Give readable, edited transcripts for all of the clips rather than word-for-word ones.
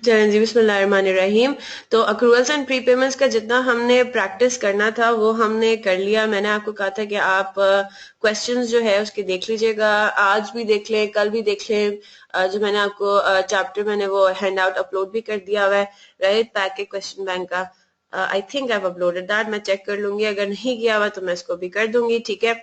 चलें जी, बिस्मिल्लाहिर्रहमानिर्रहीम। तो अक्रूवल्स एंड प्रीपेमेंट्स का जितना हमने प्रैक्टिस करना था वो हमने कर लिया। मैंने आपको कहा था कि आप क्वेश्चंस जो है उसके देख लीजिएगा, आज भी देख लें, कल भी देख लें। जो मैंने आपको चैप्टर मैंने वो हैंड आउट अपलोड भी कर दिया हुआ है, राइट, पैक के क्वेश्चन बैंक का। I think I uploaded that, मैं चेक कर लूंगी, अगर नहीं किया हुआ तो मैं इसको भी कर दूंगी, ठीक है।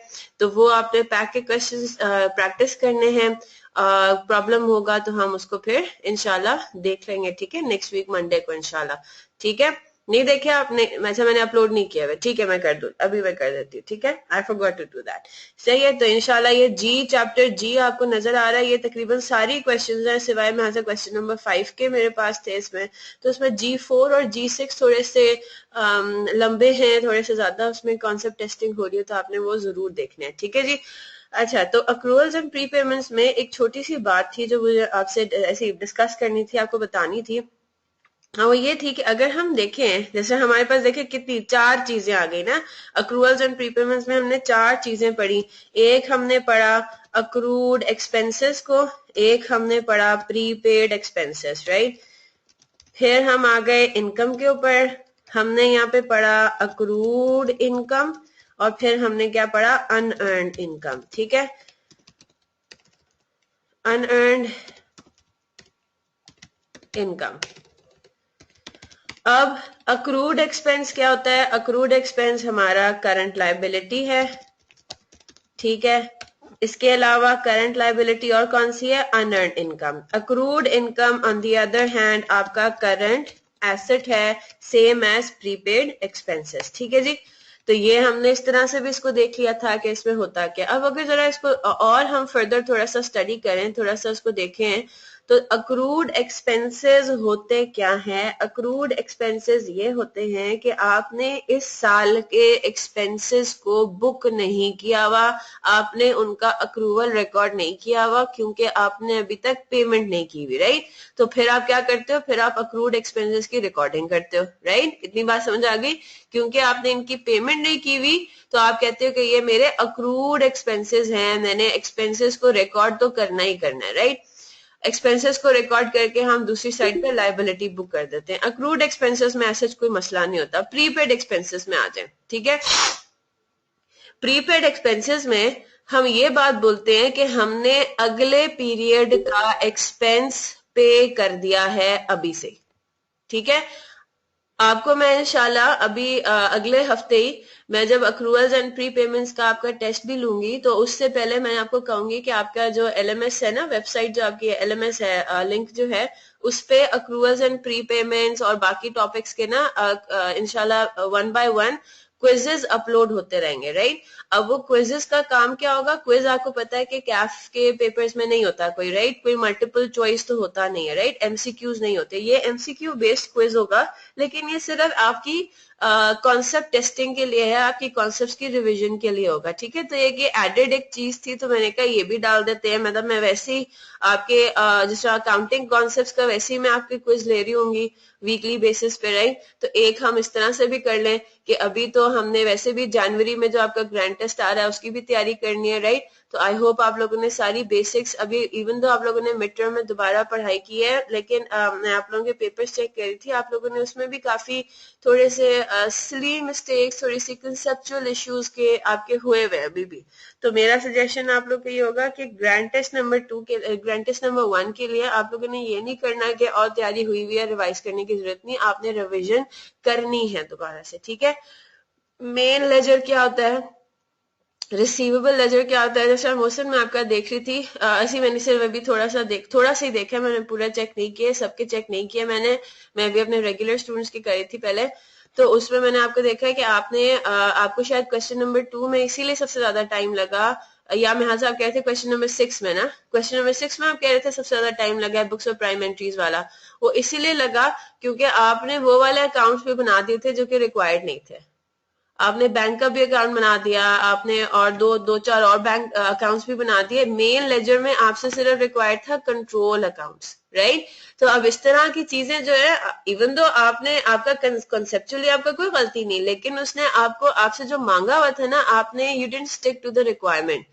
तो वो आपने पैक के क्वेश्चंस प्रैक्टिस करने हैं। प्रॉब्लम होगा तो हम उसको फिर इंशाल्लाह देख लेंगे, ठीक है, नेक्स्ट वीक मंडे को इंशाल्लाह, ठीक है। नहीं देखे आपने, वैसे मैंने अपलोड नहीं किया हुआ, ठीक है, मैं कर दूं, अभी मैं कर देती हूँ, ठीक है। I forgot to do that. सही है, तो इंशाल्लाह ये जी चैप्टर जी आपको नजर आ रहा है, ये तकरीबन सारी क्वेश्चंस हैं सिवाय में से क्वेश्चन नंबर 5 के मेरे पास थे इसमें। तो उसमें G4 और G6 थोड़े से लंबे हैं, थोड़े से ज्यादा उसमें कॉन्सेप्ट टेस्टिंग हो रही है, तो आपने वो जरूर देखने हैं, ठीक है जी। अच्छा, तो अक्रूवल्स एंड प्रीपेमेंट्स में एक छोटी सी बात थी जो मुझे आपसे ऐसी डिस्कस करनी थी, आपको बतानी थी। हाँ, वो ये थी कि अगर हम देखें, जैसे हमारे पास देखें कितनी चार चीजें आ गई ना। अक्रूवल्स एंड प्रीपेमेंट्स में हमने चार चीजें पढ़ी। एक हमने पढ़ा अक्रूड एक्सपेंसेस को, एक हमने पढ़ा प्रीपेड एक्सपेंसेस, राइट। फिर हम आ गए इनकम के ऊपर, हमने यहाँ पे पढ़ा अक्रूड इनकम, और फिर हमने क्या पढ़ा, अनअर्न्ड इनकम, ठीक है। Unearned income. अब अक्रूड एक्सपेंस क्या होता है? अक्रूड एक्सपेंस हमारा करंट लायबिलिटी है, ठीक है। इसके अलावा करंट लायबिलिटी और कौन सी है? Unearned income. Accrued income on the other hand आपका करंट एसेट है, सेम एज प्रीपेड एक्सपेंसेस, ठीक है जी। तो ये हमने इस तरह से भी इसको देख लिया था कि इसमें होता क्या। अब अगर जरा इसको और हम फर्दर थोड़ा सा स्टडी करें, थोड़ा सा इसको देखें, तो अक्रूड एक्सपेंसेस होते क्या हैं? अक्रूड एक्सपेंसेस ये होते हैं कि आपने इस साल के एक्सपेंसेस को बुक नहीं किया हुआ, आपने उनका अक्रूवल रिकॉर्ड नहीं किया हुआ क्योंकि आपने अभी तक पेमेंट नहीं की हुई, राइट। तो फिर आप क्या करते हो? फिर आप अक्रूड एक्सपेंसेस की रिकॉर्डिंग करते हो, राइट। इतनी बात समझ आ गई? क्योंकि आपने इनकी पेमेंट नहीं की हुई तो आप कहते हो कि ये मेरे अक्रूड एक्सपेंसेस हैं, मैंने एक्सपेंसेस को रिकॉर्ड तो करना ही करना है, राइट। एक्सपेंसेस को रिकॉर्ड करके हम दूसरी साइड पे लायबिलिटी बुक कर देते हैं। अक्रूड एक्सपेंसेस में ऐसा कोई मसला नहीं होता। प्रीपेड एक्सपेंसेस में आ जाए, ठीक है। प्रीपेड एक्सपेंसेस में हम ये बात बोलते हैं कि हमने अगले पीरियड का एक्सपेंस पे कर दिया है अभी से, ठीक है। आपको मैं इंशाल्लाह अभी अगले हफ्ते ही मैं जब अक्रूवल्स एंड प्री पेमेंट्स का आपका टेस्ट भी लूंगी, तो उससे पहले मैं आपको कहूंगी कि आपका जो एलएमएस है ना, वेबसाइट जो आपकी एलएमएस है, लिंक जो है उस पे अक्रूवल्स एंड प्री पेमेंट्स और बाकी टॉपिक्स के ना इंशाल्लाह one by one quizzes upload होते रहेंगे, राइट। अब वो क्विजेस का काम क्या होगा? क्विज आपको पता है कि कैफ के पेपर्स में नहीं होता कोई, राइट, कोई मल्टीपल चॉइस तो होता नहीं है, राइट, एमसीक्यूज नहीं होते। ये एमसीक्यू बेस्ड क्विज होगा, लेकिन ये सिर्फ आपकी कॉन्सेप्ट टेस्टिंग के लिए है, आपकी कॉन्सेप्ट्स की रिवीजन के लिए होगा, ठीक है। तो ये एडेड एक चीज थी, तो मैंने कहा ये भी डाल देते हैं। मतलब मैं वैसे ही आपके जैसे अकाउंटिंग कॉन्सेप्ट्स का वैसे ही मैं आपके क्विज ले रही होंगी वीकली बेसिस पे, राइट। तो एक हम इस तरह से भी कर लें कि अभी तो हमने वैसे भी जनवरी में जो आपका ग्रैंड टेस्ट आ रहा है उसकी भी तैयारी करनी है, राइट। तो आई होप आप लोगों ने सारी बेसिक्स अभी, इवन दो आप लोगों ने मिड टर्म में दोबारा पढ़ाई की है, लेकिन मैं आप लोगों के पेपर्स चेक कर रही थी, आप लोगों ने उसमें भी काफी थोड़े से सिली मिस्टेक्स, थोड़ी सी कंसेप्चुअल इश्यूज के आपके हुए हुए अभी भी। तो मेरा सजेशन आप लोग को ये होगा कि ग्रैंड टेस्ट नंबर 2 के, ग्रैंड टेस्ट नंबर 1 के लिए आप लोगों ने ये नहीं करना कि और तैयारी हुई हुई है, रिवाइज करने की जरूरत नहीं, आपने रिविजन करनी है दोबारा से, ठीक है। मेन लेजर क्या होता है? रिसीवेबल लेजर क्या होता है? जैसे मोशन में आपका देख रही थी, ऐसी मैंने सिर्फ अभी थोड़ा सा ही देखा, मैंने पूरा चेक नहीं किया, सबके चेक नहीं किया मैंने। मैं भी अपने रेगुलर स्टूडेंट्स की करी थी पहले। तो उसमें मैंने आपको देखा है कि आपने आपको शायद क्वेश्चन नंबर 2 में इसीलिए सबसे ज्यादा टाइम लगा, या मैं आप कह रहे थे क्वेश्चन नंबर 6 में ना, क्वेश्चन नंबर 6 में आप कह रहे थे सबसे ज्यादा टाइम लगा है बुक्स ऑफ प्राइम एंट्रीज वाला। वो इसीलिए लगा क्योंकि आपने वो वाले अकाउंट्स भी बना दिए थे जो कि रिक्वायर्ड नहीं थे। आपने बैंक का भी अकाउंट बना दिया आपने, और दो चार और बैंक अकाउंट्स भी बना दिए। मेन लेजर में आपसे सिर्फ रिक्वायर्ड था कंट्रोल अकाउंट्स, राइट। तो अब इस तरह की चीजें जो है, इवन दो आपने आपका कंसेप्चुअली आपका कोई गलती नहीं, लेकिन उसने आपको आपसे जो मांगा हुआ था ना, आपने you didn't stick to the requirement,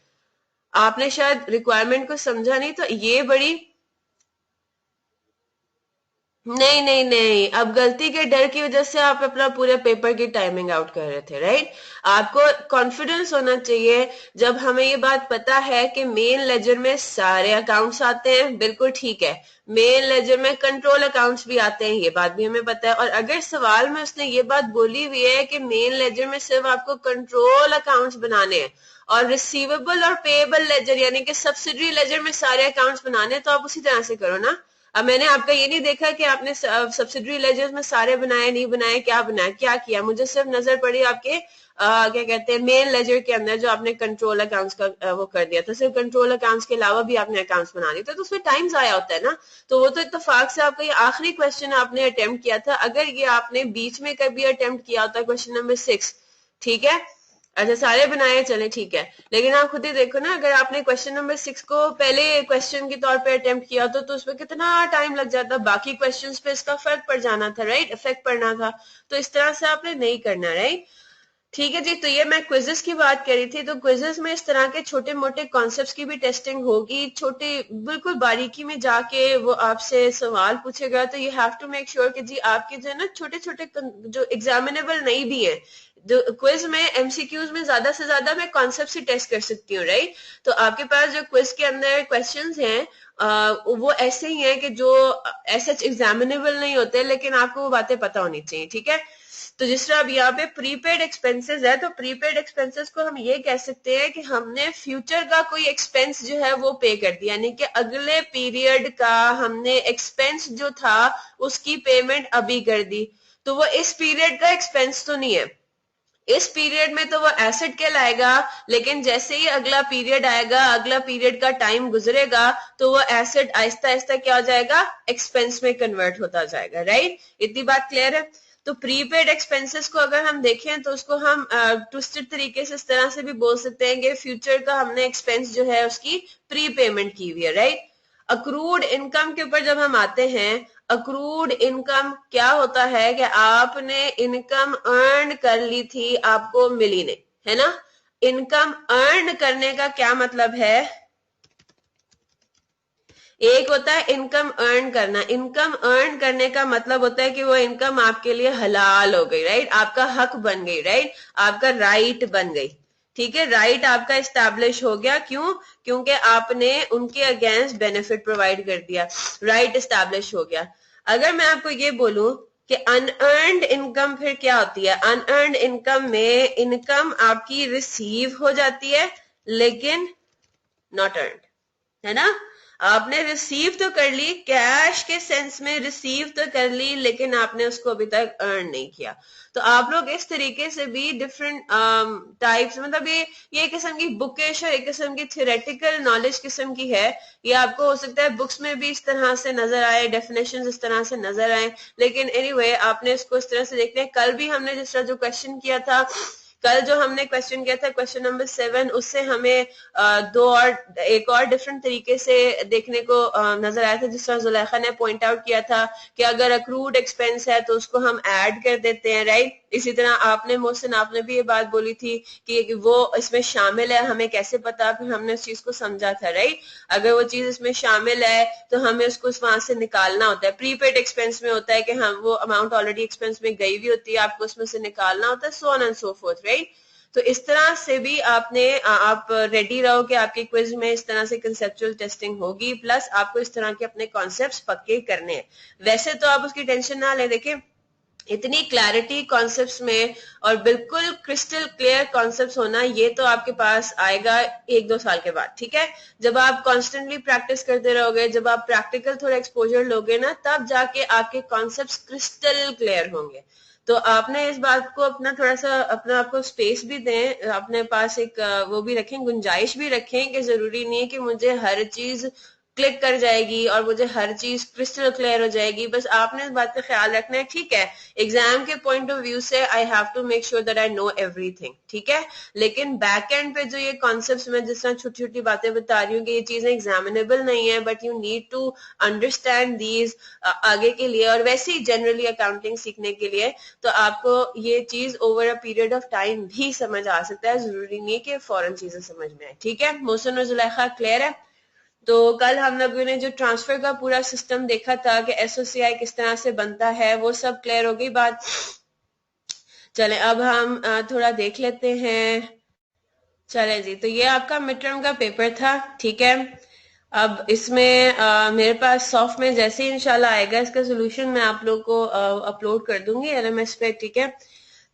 आपने शायद रिक्वायरमेंट को समझा नहीं। तो ये बड़ी नहीं नहीं नहीं, अब गलती के डर की वजह से आप अपना पूरे पेपर की टाइमिंग आउट कर रहे थे, राइट। आपको कॉन्फिडेंस होना चाहिए। जब हमें ये बात पता है कि मेन लेजर में सारे अकाउंट्स आते हैं, बिल्कुल ठीक है, मेन लेजर में कंट्रोल अकाउंट्स भी आते हैं, ये बात भी हमें पता है। और अगर सवाल में उसने ये बात बोली हुई है कि मेन लेजर में सिर्फ आपको कंट्रोल अकाउंट्स बनाने हैं और रिसीवेबल और पेएबल लेजर यानी कि सब्सिडरी लेजर में सारे अकाउंट्स बनाने हैं, तो आप उसी तरह से करो ना। अब मैंने आपका ये नहीं देखा कि आपने सब्सिडरी लेजर्स में सारे बनाए नहीं बनाए, क्या बनाया क्या किया, मुझे सिर्फ नजर पड़ी आपके क्या कहते हैं मेन लेजर के अंदर जो आपने कंट्रोल अकाउंट्स का वो कर दिया था। सिर्फ कंट्रोल अकाउंट्स के अलावा भी आपने अकाउंट्स बना दिए थे, तो उसमें टाइम जाया होता है ना। तो वो तो इत्तेफाक से आपका ये आखिरी क्वेश्चन आपने अटेम्प्ट किया था। अगर ये आपने बीच में कभी अटेम्प्ट किया होता क्वेश्चन नंबर 6, ठीक है, अच्छा सारे बनाए चले ठीक है, लेकिन आप खुद ही देखो ना, अगर आपने क्वेश्चन नंबर 6 को पहले क्वेश्चन के तौर पे अटेम्प्ट किया तो उसमें कितना टाइम लग जाता, बाकी क्वेश्चंस पे इसका फर्क पड़ जाना था, राइट, इफेक्ट पड़ना था। तो इस तरह से आपने नहीं करना, राइट। ठीक है जी, तो ये मैं क्विजेस की बात करी थी। तो क्विजेस में इस तरह के छोटे मोटे कॉन्सेप्ट्स की भी टेस्टिंग होगी, छोटे बिल्कुल बारीकी में जाके वो आपसे सवाल पूछेगा। तो you have to make sure कि जी आपके जो है ना छोटे छोटे जो एग्जामिनेबल नहीं भी है, जो क्विज में एमसीक्यूज में ज्यादा से ज्यादा मैं कॉन्सेप्ट ही टेस्ट कर सकती हूँ, राइट। तो आपके पास जो क्विज के अंदर क्वेश्चंस हैं वो ऐसे ही हैं कि जो ऐसे एग्जामिनेबल नहीं होते, लेकिन आपको वो बातें पता होनी चाहिए, ठीक है। तो जिस तरह अब यहाँ पे प्रीपेड एक्सपेंसेस है, तो प्रीपेड एक्सपेंसेस को हम ये कह सकते हैं कि हमने फ्यूचर का कोई एक्सपेंस जो है वो पे कर दिया, यानी कि अगले पीरियड का हमने एक्सपेंस जो था उसकी पेमेंट अभी कर दी। तो वो इस पीरियड का एक्सपेंस तो नहीं है, इस पीरियड में तो वो एसेट कहलाएगा, लेकिन जैसे ही अगला पीरियड आएगा, अगला पीरियड का टाइम गुजरेगा, तो वो एसेट आहिस्ता आहिस्ता क्या हो जाएगा, एक्सपेंस में कन्वर्ट होता जाएगा, राइट। इतनी बात क्लियर है। तो प्रीपेड एक्सपेंसेस को अगर हम देखें तो उसको हम ट्विस्टेड तरीके से इस तरह से भी बोल सकते हैं कि फ्यूचर का हमने एक्सपेंस जो है उसकी प्री पेमेंट की हुई है, राइट। अक्रूड इनकम के ऊपर जब हम आते हैं, अक्रूड इनकम क्या होता है कि आपने इनकम अर्न कर ली थी, आपको मिली नहीं, है ना। इनकम अर्न करने का क्या मतलब है, एक होता है इनकम अर्न करना, इनकम अर्न करने का मतलब होता है कि वो इनकम आपके लिए हलाल हो गई, राइट, आपका हक बन गई, राइट, आपका राइट बन गई, ठीक है, राइट आपका एस्टैब्लिश हो गया। क्यों? क्योंकि आपने उनके अगेंस्ट बेनिफिट प्रोवाइड कर दिया, राइट एस्टैब्लिश हो गया। अगर मैं आपको ये बोलूं कि अनअर्नड इनकम फिर क्या होती है, अनअर्नड इनकम में इनकम आपकी रिसीव हो जाती है लेकिन नॉट अर्नड, है ना। आपने रिसीव तो कर ली, कैश के सेंस में रिसीव तो कर ली, लेकिन आपने उसको अभी तक अर्न नहीं किया। तो आप लोग इस तरीके से भी डिफरेंट टाइप्स, मतलब ये किस्म की बुकिश और एक किस्म की थियोरेटिकल नॉलेज किस्म की है। ये आपको हो सकता है बुक्स में भी इस तरह से नजर आए, डेफिनेशंस इस तरह से नजर आए, लेकिन एनीवे आपने इसको इस तरह से देखना है। कल भी हमने जिस तरह जो क्वेश्चन किया था, कल जो हमने क्वेश्चन किया था क्वेश्चन नंबर 7, उससे हमें एक और डिफरेंट तरीके से देखने को नजर आया था। जिस तरह जुलेखा ने पॉइंट आउट किया था कि अगर अक्रूड एक्सपेंस है तो उसको हम ऐड कर देते हैं, राइट। इसी तरह आपने मोहसिन आपने भी ये बात बोली थी कि वो इसमें शामिल है, हमें कैसे पता, फिर हमने उस चीज को समझा था, राइट। अगर वो चीज इसमें शामिल है तो हमें उसको वहां से निकालना होता है। प्रीपेड एक्सपेंस में होता है कि हम वो अमाउंट ऑलरेडी एक्सपेंस में गई हुई होती है, आपको उसमें से निकालना होता है, so on and so fourth, right. तो इस तरह से भी आप रेडी रहो कि आपके क्विज में इस तरह से कंसेप्चुअल टेस्टिंग होगी, प्लस आपको इस तरह के अपने कॉन्सेप्ट्स पक्के करने हैं। वैसे तो आप उसकी टेंशन ना ले, देखें इतनी क्लैरिटी कॉन्सेप्ट्स में और बिल्कुल क्रिस्टल क्लियर कॉन्सेप्ट्स होना, ये तो आपके पास आएगा 1-2 साल के बाद, ठीक है। जब आप कॉन्स्टेंटली प्रैक्टिस करते रहोगे, जब आप प्रैक्टिकल थोड़ा एक्सपोजर लोगे ना, तब जाके आपके कॉन्सेप्ट्स क्रिस्टल क्लियर होंगे। तो आपने इस बात को अपना थोड़ा सा अपना आपको स्पेस भी दें, अपने पास एक वो भी रखें, गुंजाइश भी रखें कि जरूरी नहीं है कि मुझे हर चीज क्लिक कर जाएगी और मुझे हर चीज क्रिस्टल क्लियर हो जाएगी। बस आपने इस बात का ख्याल रखना है, ठीक है। एग्जाम के पॉइंट ऑफ व्यू से I have to make sure that I know everything, ठीक है। लेकिन बैक एंड पे जो ये कॉन्सेप्ट्स में जिस तरह छोटी छोटी बातें बता रही हूँ कि ये चीजें एग्जामिनेबल नहीं है, but you need to understand these आगे के लिए, और वैसे ही जनरली अकाउंटिंग सीखने के लिए, तो आपको ये चीज over a period of time भी समझ आ सकता है, जरूरी नहीं है कि फौरन चीजें समझ में आए, ठीक है। मोहसिन और जुलेखा क्लियर है? तो कल हम लोगों ने जो ट्रांसफर का पूरा सिस्टम देखा था कि एसओसीआई किस तरह से बनता है, वो सब क्लियर हो गई बात। चले अब हम थोड़ा देख लेते हैं। चले जी, तो ये आपका मिड टर्म का पेपर था, ठीक है। अब इसमें मेरे पास सॉफ्ट में जैसे ही इंशाल्लाह आएगा इसका सोल्यूशन मैं आप लोग को अपलोड कर दूंगी एलएमएस पे, ठीक है।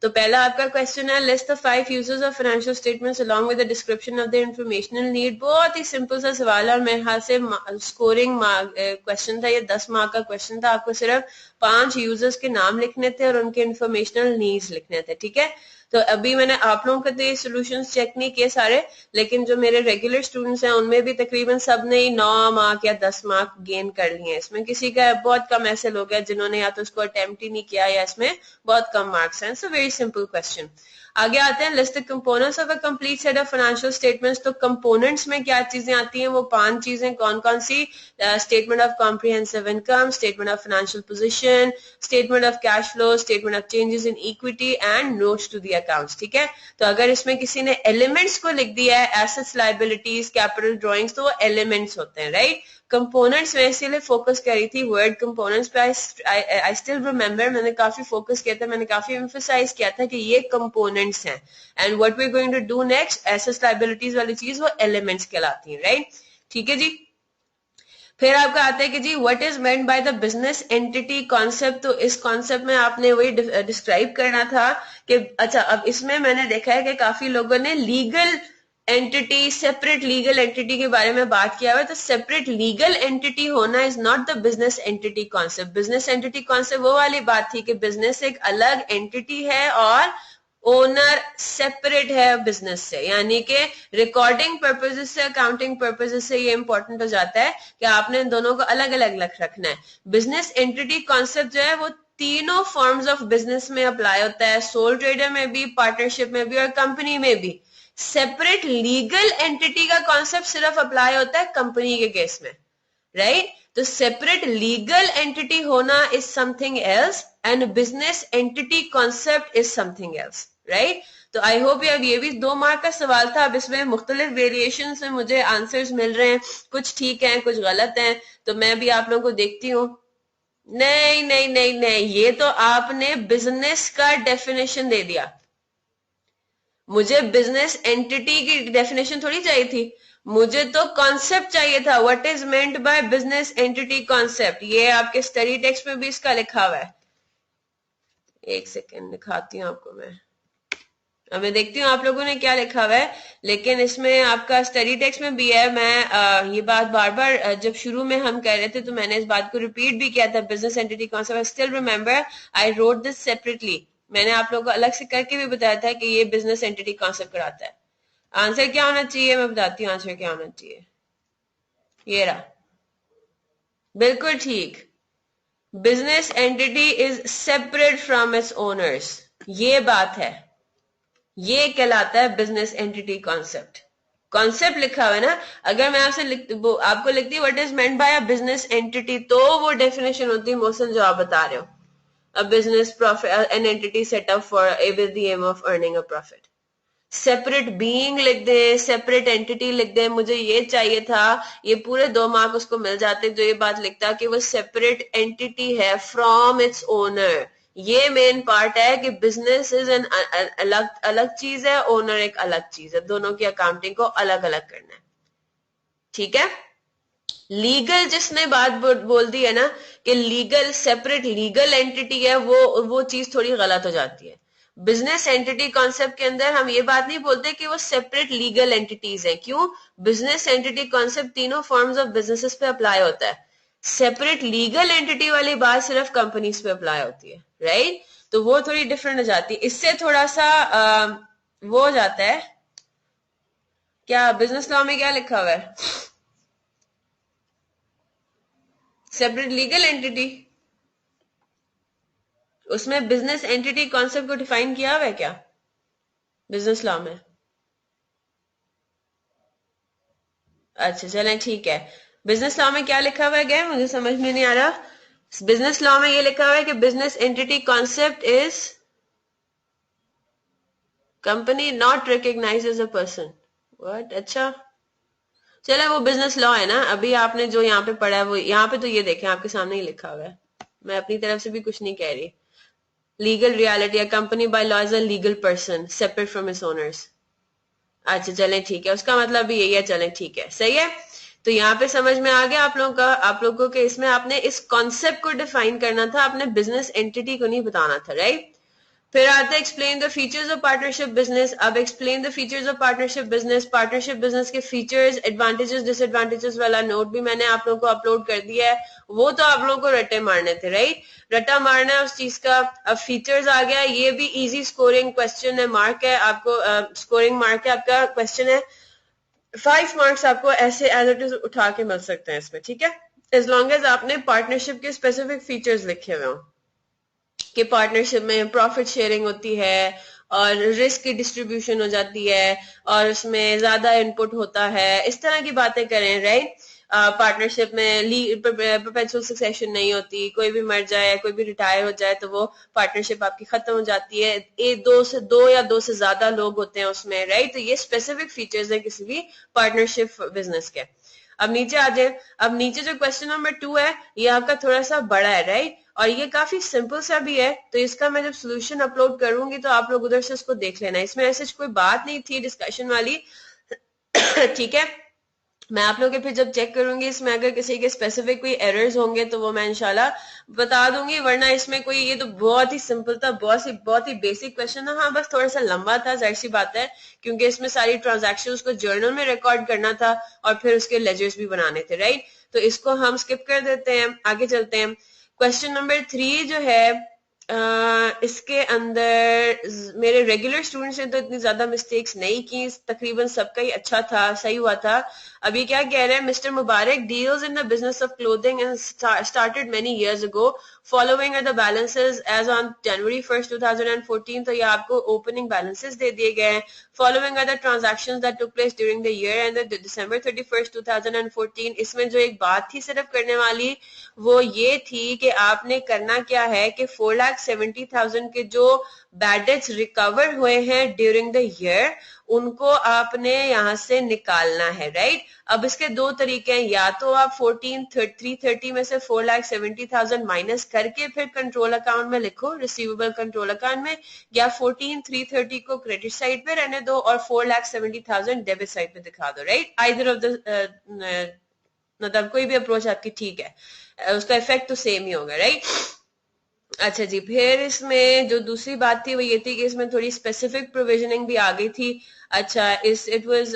तो पहला आपका क्वेश्चन है, list the 5 users of financial statements along with the description of the informational need. बहुत ही सिंपल सा सवाल है और मेरे हाथ से स्कोरिंग क्वेश्चन था, ये 10 मार्क का क्वेश्चन था। आपको सिर्फ 5 यूजर्स के नाम लिखने थे और उनके इंफॉर्मेशनल नीड्स लिखने थे, ठीक है। तो अभी मैंने आप लोगों के तो ये सोल्यूशंस चेक नहीं किए सारे, लेकिन जो मेरे रेगुलर स्टूडेंट्स हैं उनमें भी तकरीबन सब ने ही 9 मार्क या 10 मार्क गेन कर लिए हैं। इसमें किसी का बहुत कम ऐसे लोग हैं जिन्होंने या तो उसको अटेम्प्ट ही नहीं किया या इसमें बहुत कम मार्क्स हैं। So very simple question. आगे आते हैं, list the components of a complete set of financial statements. तो कंपोनेंट्स में क्या चीजें आती हैं, वो 5 चीजें कौन कौन सी? Statement of comprehensive income, statement of financial position, statement of cash flow, statement of changes in equity and notes to the accounts, ठीक है। तो अगर इसमें किसी ने एलिमेंट्स को लिख दिया है, एसेट्स, लायबिलिटीज, कैपिटल, ड्रॉइंग्स, तो वो एलिमेंट्स होते हैं, राइट। कंपोनेंट्स में इसीलिए फोकस करी थी वर्ड कंपोनेंट्स पे। आई स्टिल रिमेम्बर, मैंने काफी फोकस किया था, मैंने काफी एम्फसाइज किया था कि ये कंपोनेंट्स हैं and what we are going to do next, assets liabilities वाली चीज वो एलिमेंट्स कहलाती है, राइट। ठीक है जी। फिर आपका आता है कि जी what is meant by the business entity concept. तो इस कॉन्सेप्ट में आपने वही डिस्क्राइब करना था कि अच्छा, अब इसमें मैंने देखा है कि काफी लोगों ने legal entity, separate legal entity के बारे में बात किया हुआ है। तो सेपरेट लीगल एंटिटी होना is not the business entity concept. Business entity concept वो वाली बात थी कि बिजनेस एक अलग एंटिटी है और ओनर सेपरेट है बिजनेस से, यानी कि रिकॉर्डिंग पर्पसेस से, अकाउंटिंग पर्पसेस से ये इंपॉर्टेंट हो जाता है कि आपने इन दोनों को अलग अलग रखना है। बिजनेस एंटिटी कॉन्सेप्ट जो है वो तीनों फॉर्म्स ऑफ बिजनेस में अप्लाई होता है, सोल ट्रेडर में भी, पार्टनरशिप में भी और कंपनी में भी। सेपरेट लीगल एंटिटी का कॉन्सेप्ट सिर्फ अप्लाई होता है कंपनी के केस में, राइट। तो सेपरेट लीगल एंटिटी होना is something else and business entity concept is something else, right. तो आई होप ये भी 2 मार्क का सवाल था। अब इसमें मुख्तलिफ वेरिएशन में मुझे आंसर्स मिल रहे हैं, कुछ ठीक हैं कुछ गलत हैं, तो मैं भी आप लोगों को देखती हूँ। नहीं नहीं नहीं नहीं, ये तो आपने बिजनेस का डेफिनेशन दे दिया, मुझे बिजनेस एंटिटी की डेफिनेशन थोड़ी चाहिए थी, मुझे तो कॉन्सेप्ट चाहिए था। What is meant by business entity concept, ये आपके स्टडी टेक्स्ट में भी इसका लिखा हुआ है। एक सेकेंड दिखाती हूँ आपको मैं, अब मैं देखती हूँ आप लोगों ने क्या लिखा हुआ है, लेकिन इसमें आपका स्टडी टेक्स्ट में भी है। मैं ये बात बार बार जब शुरू में हम कह रहे थे तो मैंने इस बात को रिपीट भी किया था, business entity concept. I still remember I wrote this separately, मैंने आप लोगों को अलग से करके भी बताया था कि ये बिजनेस एंटिटी कॉन्सेप्ट कराता है। आंसर क्या होना चाहिए, मैं बताती हूँ आंसर क्या होना चाहिए। ये रहा, बिल्कुल ठीक। Business entity is separate from its owners, ये बात है, ये कहलाता है बिजनेस एंटिटी कॉन्सेप्ट। कॉन्सेप्ट लिखा हुआ है ना, अगर मैं आपसे आपको लिखती हूँ what is meant bye a business entity, तो वो डेफिनेशन होती है मोहसिन जो आप बता रहे हो, a business profit, an entity set up for with the aim of earning a profit. Separate being लिख दे, सेपरेट एंटिटी लिख दे, मुझे ये चाहिए था, ये पूरे 2 मार्क उसको मिल जाते जो ये बात लिखता कि वो सेपरेट एंटिटी है फ्रॉम इट्स ओनर। ये मेन पार्ट है कि बिजनेस इज एन अलग अलग चीज है, ओनर एक अलग चीज है, दोनों की अकाउंटिंग को अलग अलग करना है, ठीक है। लीगल जिसने बात बोल दी है ना कि लीगल सेपरेट लीगल एंटिटी है, वो चीज थोड़ी गलत हो जाती है। बिजनेस एंटिटी कॉन्सेप्ट के अंदर हम ये बात नहीं बोलते कि वो सेपरेट लीगल एंटिटीज हैं। क्यों? बिजनेस एंटिटी कॉन्सेप्ट तीनों फॉर्म्स ऑफ बिजनेसेस पे अप्लाई होता है, सेपरेट लीगल एंटिटी वाली बात सिर्फ कंपनीज पे अप्लाई होती है, राइट। तो वो थोड़ी डिफरेंट हो जाती है, इससे थोड़ा सा वो हो जाता है। क्या बिजनेस लॉ में क्या लिखा हुआ है? सेपरेट लीगल एंटिटी, उसमें बिजनेस एंटिटी कॉन्सेप्ट को डिफाइन किया हुआ है क्या बिजनेस लॉ में? अच्छा चलें ठीक है, बिजनेस लॉ में क्या लिखा हुआ है गया, मुझे समझ में नहीं आ रहा। बिजनेस लॉ में ये लिखा हुआ है कि business entity concept is company not recognise as a person. What? अच्छा, चले वो बिजनेस लॉ है ना, अभी आपने जो यहाँ पे पढ़ा है वो यहाँ पे तो ये देखें आपके सामने ही लिखा हुआ है, मैं अपनी तरफ से भी कुछ नहीं कह रही। Legal reality, a company by law is a legal person separate from its owners। अच्छा चलें ठीक है, उसका मतलब भी यही है, चलें ठीक है, सही है। तो यहाँ पे समझ में आ गया आप लोगों का, आप लोगों के इसमें आपने इस कॉन्सेप्ट को डिफाइन करना था, आपने बिजनेस एंटिटी को नहीं बताना था, राइट। फिर आता है explain the features of partnership business. अब explain the features of partnership business, partnership business के फीचर्स, एडवांटेजेस, डिसएडवांटेजेस वाला नोट भी मैंने आप लोगों को अपलोड कर दिया है, वो तो आप लोगों को रट्टे मारने थे, राइट, रट्टा मारना है उस चीज का। अब फीचर्स आ गया, ये भी इजी स्कोरिंग क्वेश्चन है, मार्क है आपको, स्कोरिंग मार्क है आपका, क्वेश्चन है 5 मार्क्स आपको ऐसे एज इट इज उठा के मिल सकते हैं इसमें, ठीक है, एज लॉन्ग एज आपने पार्टनरशिप के स्पेसिफिक फीचर्स लिखे हुए हों कि पार्टनरशिप में प्रॉफिट शेयरिंग होती है और रिस्क की डिस्ट्रीब्यूशन हो जाती है और उसमें ज्यादा इनपुट होता है, इस तरह की बातें करें, राइट। पार्टनरशिप में परपेचुअल सक्सेशन नहीं होती, कोई भी मर जाए, कोई भी रिटायर हो जाए तो वो पार्टनरशिप आपकी खत्म हो जाती है, दो या दो से ज्यादा लोग होते हैं उसमें, राइट। तो ये स्पेसिफिक फीचर्स है किसी भी पार्टनरशिप बिजनेस के। अब नीचे आ जाए, अब नीचे जो क्वेश्चन नंबर 2 है ये आपका थोड़ा सा बड़ा है, राइट, और ये काफी सिंपल सा भी है, तो इसका मैं जब सोल्यूशन अपलोड करूंगी तो आप लोग उधर से उसको देख लेना, इसमें ऐसे कोई बात नहीं थी डिस्कशन वाली ठीक है। मैं आप लोग के फिर जब चेक करूंगी इसमें अगर किसी के स्पेसिफिक कोई एरर्स होंगे तो वो मैं इंशाल्लाह बता दूंगी, वरना इसमें कोई, ये तो बहुत ही सिंपल था, बहुत ही बेसिक क्वेश्चन था। हाँ बस थोड़ा सा लंबा था, जाहिर सी बात है, क्योंकि इसमें सारी ट्रांजैक्शंस को जर्नल में रिकॉर्ड करना था और फिर उसके लेजर्स भी बनाने थे, राइट। तो इसको हम स्किप कर देते हैं, आगे चलते हैं। क्वेश्चन नंबर 3 जो है इसके अंदर मेरे रेगुलर स्टूडेंट्स ने तो इतनी ज्यादा मिस्टेक्स नहीं की, तकरीबन सबका ही अच्छा था, सही हुआ था। अभी क्या कह रहे हैं, mister Mubarak deals in the business of clothing and started many years ago, following are the balances as on January 1st 2014। तो ये आपको ओपनिंग बैलेंसेस दे दिए गए हैं। Following are the transactions that took place during the year and December 31st 2014। इसमें जो एक बात थी सिर्फ करने वाली वो ये थी कि आपने करना क्या है कि 4,70,000 के जो बैड डेट्स रिकवर हुए हैं ड्यूरिंग द ईयर उनको आपने यहां से निकालना है, राइट। अब इसके दो तरीके हैं, या तो आप 14,330 में से 4,70,000 माइनस करके फिर कंट्रोल अकाउंट में लिखो, रिसीवेबल कंट्रोल अकाउंट में, या 14,330 को क्रेडिट साइड पे रहने दो और 4,70,000 डेबिट साइड पे दिखा दो, राइट। आइदर ऑफ द मतलब कोई भी अप्रोच आपकी ठीक है, उसका इफेक्ट तो सेम ही होगा, राइट। अच्छा जी, फिर इसमें जो दूसरी बात थी वो ये थी कि इसमें थोड़ी स्पेसिफिक प्रोविजनिंग भी आ गई थी। अच्छा, इट वाज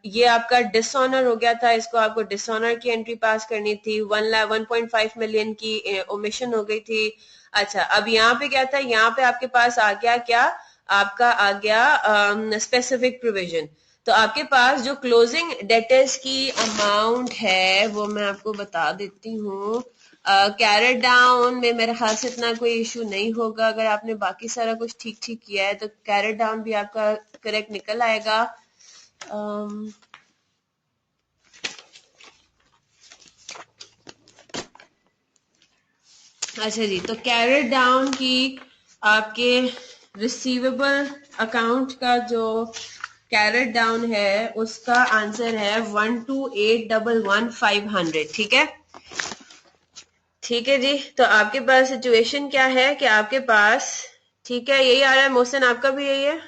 ये आपका डिसऑनर हो गया था, इसको आपको डिसऑनर की एंट्री पास करनी थी, 1.5 मिलियन की ओमिशन हो गई थी। अच्छा, अब यहाँ पे क्या था, यहाँ पे आपके पास आ गया क्या, आपका आ गया स्पेसिफिक प्रोविजन। तो आपके पास जो क्लोजिंग डेटर्स की अमाउंट है वो मैं आपको बता देती हूँ। कैरेट डाउन में मेरे ख्याल से इतना कोई इशू नहीं होगा, अगर आपने बाकी सारा कुछ ठीक ठीक किया है तो कैरेट डाउन भी आपका करेक्ट निकल आएगा। अच्छा जी, तो कैरेट डाउन की आपके रिसीवेबल अकाउंट का जो कैरेट डाउन है उसका आंसर है 128,11500, ठीक है। ठीक है जी, तो आपके पास सिचुएशन क्या है कि आपके पास, ठीक है, यही आ रहा है मोहसिन, आपका भी यही है,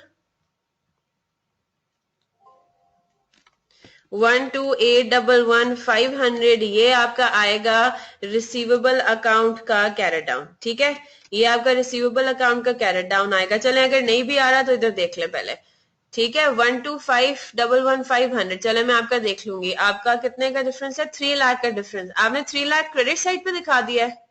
128,11500 ये आपका आएगा रिसीवेबल अकाउंट का कैरेट डाउन, ठीक है। ये आपका रिसीवेबल अकाउंट का कैरेट डाउन आएगा। चलें अगर नहीं भी आ रहा तो इधर देख ले पहले, ठीक है। 125,11500, चले मैं आपका देख लूंगी, आपका कितने का डिफरेंस है, 3 लाख का डिफरेंस, आपने 3 लाख क्रेडिट साइड पे दिखा दिया है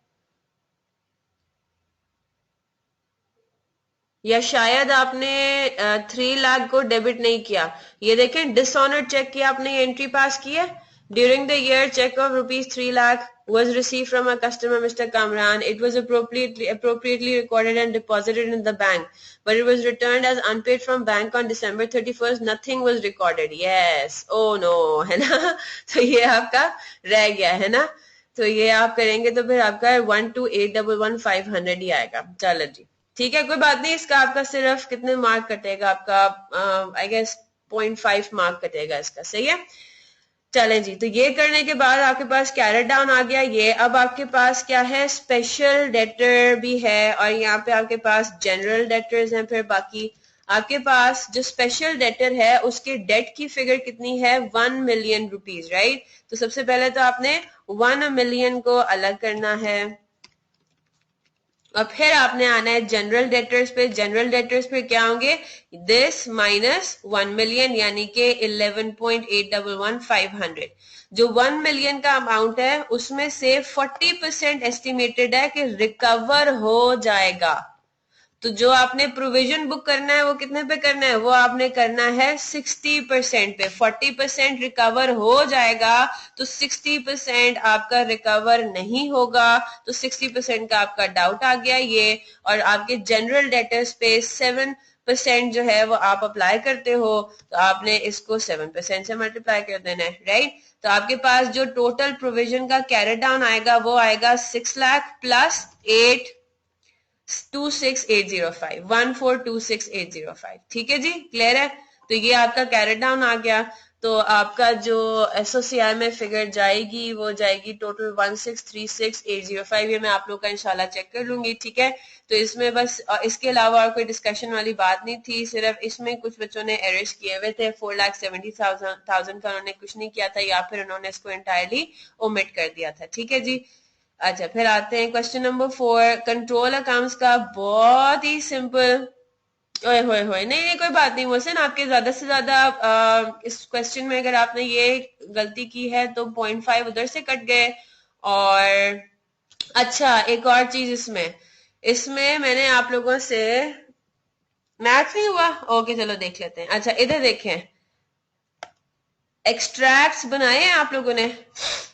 या शायद आपने 3 लाख को डेबिट नहीं किया। ये देखें डिसऑनर चेक किया आपने, ये एंट्री पास की है, during the year check of ₹3 lakh was received from a customer, Mr. Kamran. It was appropriately recorded and deposited in the bank, but it was returned as unpaid from bank on December 31st. Nothing was recorded. Yes, oh no, है ना। तो ये आपका रह गया है ना, तो ये आप करेंगे तो फिर आपका 128,11500 ही आएगा। चलो जी, ठीक है, कोई बात नहीं, इसका आपका सिर्फ कितने मार्क कटेगा, आपका आई गेस 0.5 मार्क कटेगा इसका, सही है। चलें जी, तो ये करने के बाद आपके पास कैरेट डाउन आ गया ये। अब आपके पास क्या है, स्पेशल डेटर भी है और यहाँ पे आपके पास जनरल डेटर्स हैं। फिर बाकी आपके पास जो स्पेशल डेटर है उसके डेट की फिगर कितनी है, 1 मिलियन रुपीज, राइट। तो सबसे पहले तो आपने 1 मिलियन को अलग करना है और फिर आपने आना है जनरल डेटर्स पे। जनरल डेटर्स पे क्या होंगे, दिस माइनस 1 मिलियन यानी कि 11.811500। जो 1 मिलियन का अमाउंट है उसमें से 40% एस्टिमेटेड है कि रिकवर हो जाएगा। तो जो आपने प्रोविजन बुक करना है वो कितने पे करना है, वो आपने करना है 60% पे। 40% रिकवर हो जाएगा तो 60% आपका रिकवर नहीं होगा, तो 60% का आपका डाउट आ गया ये। और आपके जनरल डेटर्स पे 7% जो है वो आप अप्लाई करते हो, तो आपने इसको 7% से मल्टीप्लाई कर देना है, राइट। तो आपके पास जो टोटल प्रोविजन का कैरेट डाउन आएगा वो आएगा 6 लाख प्लस 826,805, 1426,805। ठीक है जी, क्लियर है। तो ये आपका कैरेट डाउन आ गया। तो आपका जो एसओसीआई में फिगर जाएगी वो जाएगी टोटल 1636,805। ये मैं आप लोग का इंशाल्लाह चेक कर लूंगी, ठीक है। तो इसमें बस इसके अलावा और कोई डिस्कशन वाली बात नहीं थी, सिर्फ इसमें कुछ बच्चों ने एरर्स किए हुए थे। 4,70,000 का उन्होंने कुछ नहीं किया था या फिर उन्होंने इसको एंटायरली ओमिट कर दिया था, ठीक है जी। अच्छा, फिर आते हैं क्वेश्चन नंबर 4, कंट्रोल अकाउंट्स का। बहुत ही सिंपल। ओए होए होए, नहीं नहीं कोई बात नहीं मोहसिन, आपके ज्यादा से ज्यादा इस क्वेश्चन में अगर आपने ये गलती की है तो 0.5 उधर से कट गए। और अच्छा, एक और चीज इसमें इसमें मैंने आप लोगों से मैथ नहीं हुआ, ओके चलो देख लेते हैं। अच्छा इधर देखें, एक्सट्रैक्ट्स बनाए हैं आप लोगों ने।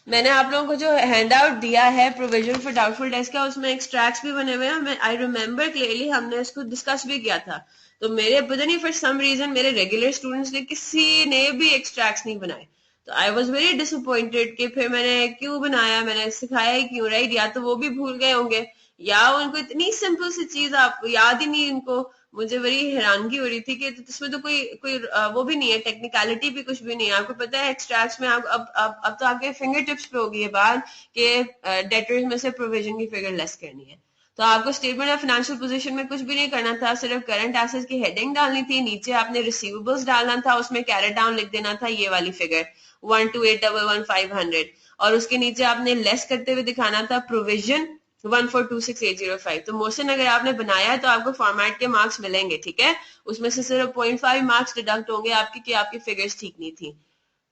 मैंने आप लोगों को जो हैंड आउट दिया है प्रोविजन फॉर डाउटफुल डेट्स का, उसमें एक्सट्रैक्ट्स भी बने हुए हैं। आई रिमेम्बर क्लियरली हमने इसको डिस्कस भी किया था। तो मेरे पता नहीं फॉर सम रीजन मेरे रेगुलर स्टूडेंट्स ने किसी ने भी एक्सट्रैक्ट्स नहीं बनाए। तो आई वॉज वेरी डिसअपॉइंटेड कि फिर मैंने क्यों बनाया, मैंने सिखाया ही क्यों, राइट। या तो वो भी भूल गए होंगे या उनको इतनी सिंपल सी चीज आप याद ही नहीं इनको। मुझे बड़ी हैरानगी हो रही थी कि इसमें तो कोई कोई वो भी नहीं है, टेक्निकलिटी भी कुछ भी नहीं है। आपको पता है एक्सट्रैक्ट्स में आप अब तो आपके फिंगर टिप्स पे होगी ये बात कि डेटर्स में से प्रोविजन की फिगर लेस करनी है। तो आपको स्टेटमेंट ऑफ फाइनेंशियल पोजीशन में कुछ भी नहीं करना था, सिर्फ करंट एसेट्स की हेडिंग डालनी थी, नीचे आपने रिसीवेबल्स डालना था, उसमें कैरेट डाउन लिख देना था ये वाली फिगर 128,11500, और उसके नीचे आपने लेस करते हुए दिखाना था प्रोविजन 1426,805। तो मोहसिन अगर आपने बनाया तो आपको फॉर्मेट के मार्क्स मिलेंगे, ठीक है। उसमें से सिर्फ 0.5 मार्क्स डिडक्ट होंगे आपकी कि आपकी फिगर्स ठीक नहीं थी।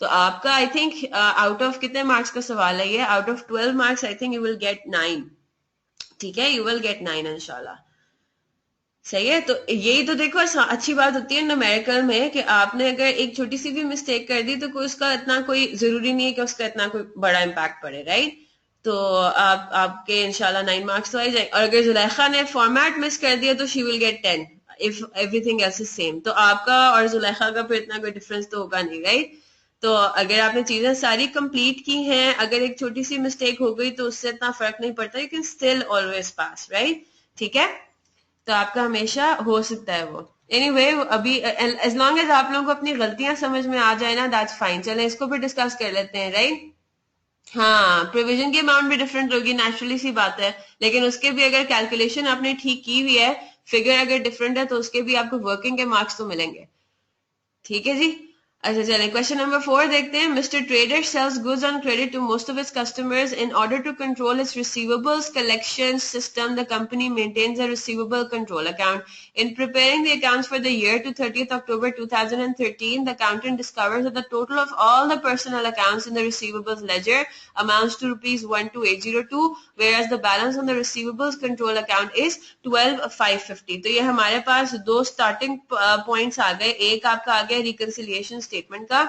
तो आपका आई थिंक आउट ऑफ कितने मार्क्स का सवाल है ये, out of 12 marks I think you will get 9, ठीक है, यू विल गेट 9 इंशाल्लाह। सही है। तो यही तो देखो अच्छी बात होती है न्यूमेरिकल में कि आपने अगर एक छोटी सी भी मिस्टेक कर दी तो कोई उसका इतना कोई जरूरी नहीं है कि उसका इतना कोई बड़ा इम्पैक्ट पड़े, राइट। तो आपके इंशाल्लाह 9 मार्क्स तो आ जाएंगे। और अगर जुलेखा ने फॉर्मेट मिस कर दिया तो she will get 10 if everything else is same. तो आपका और जुलेखा का फिर इतना कोई डिफरेंस तो होगा नहीं, राइट। तो अगर आपने चीजें सारी कंप्लीट की हैं, अगर एक छोटी सी मिस्टेक हो गई तो उससे इतना फर्क नहीं पड़ता, you can still always pass, right, ठीक है। तो आपका हमेशा हो सकता है वो। एनीवे अभी एज लॉन्ग एज आप लोगों को अपनी गलतियां समझ में आ जाए ना, दैट्स फाइन। चलें इसको भी डिस्कस कर लेते हैं, राइट। हाँ, प्रोविजन की अमाउंट भी डिफरेंट होगी, नेचुरली सी बात है, लेकिन उसके भी अगर कैलकुलेशन आपने ठीक की हुई है, फिगर अगर डिफरेंट है तो उसके भी आपको वर्किंग के मार्क्स तो मिलेंगे, ठीक है जी। अच्छा चलें क्वेश्चन नंबर 4 देखते हैं। Mister trader sells goods on credit to most of its customers in order to control its receivables collection system the company maintains a receivable control account. In preparing the accounts for the year to 30th October 2013, the accountant discovers that the total of all the personal accounts in the receivables ledger amounts to rupees 12802, whereas the balance on the receivables control account is 12,550. तो ये हमारे पास दो starting points आ गए। एक आपका आ गया reconciliation statement का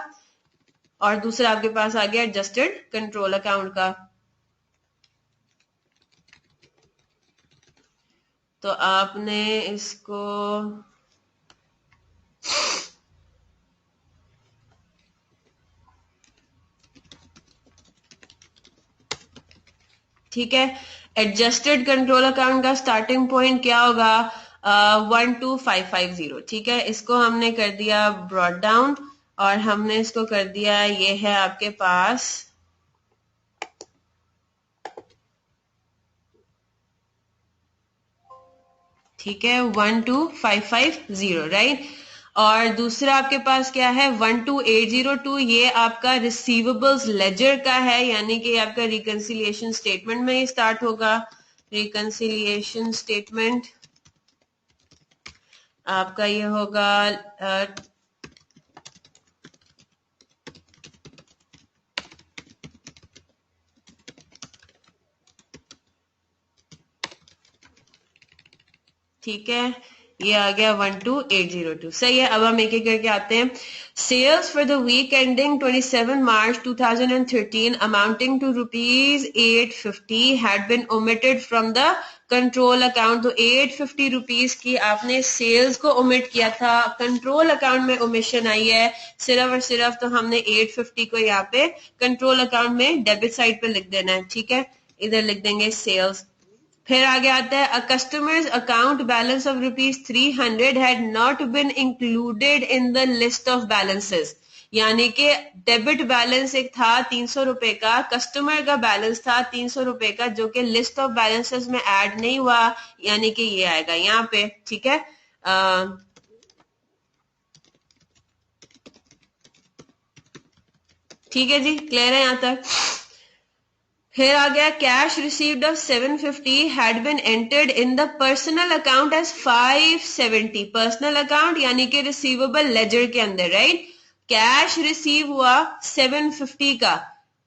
और दूसरा आपके पास आ गया एडजस्टेड कंट्रोल अकाउंट का। तो आपने इसको ठीक है, एडजस्टेड कंट्रोल अकाउंट का स्टार्टिंग पॉइंट क्या होगा, 12550, ठीक है। इसको हमने कर दिया ब्रॉड डाउन और हमने इसको कर दिया, ये है आपके पास ठीक है 12550 राइट। और दूसरा आपके पास क्या है 12802, ये आपका रिसीवेबल्स लेजर का है, यानी कि आपका रिकंसिलिएशन स्टेटमेंट में ही स्टार्ट होगा। रिकंसिलिएशन स्टेटमेंट आपका ये होगा ठीक है, ये आ गया 12802। सही है, अब हम एक एक करके आते हैं। Sales for the week ending 27 March 2013 amounting to ₹850 had been omitted from the control account. तो 850 रुपीज की आपने सेल्स को ओमिट किया था, कंट्रोल अकाउंट में ओमिशन आई है सिर्फ और सिर्फ, तो हमने 850 को यहाँ पे कंट्रोल अकाउंट में डेबिट साइड पे लिख देना है। ठीक है, इधर लिख देंगे सेल्स। फिर आगे आता है, uh customers account balance of ₹300 had not been included in the list of balances. यानी कि डेबिट बैलेंस एक था 300 रुपए का, कस्टमर का बैलेंस था 300 रुपए का, जो कि लिस्ट ऑफ बैलेंसेस में ऐड नहीं हुआ, यानी कि ये आएगा यहाँ पे। ठीक है, ठीक है जी, क्लियर है यहाँ तक। फिर आ गया, cash received of 750 had been entered in the personal account as 570। Personal account यानी कि रिसीवेबल लेजर के अंदर, राइट। कैश रिसीव हुआ 750 का,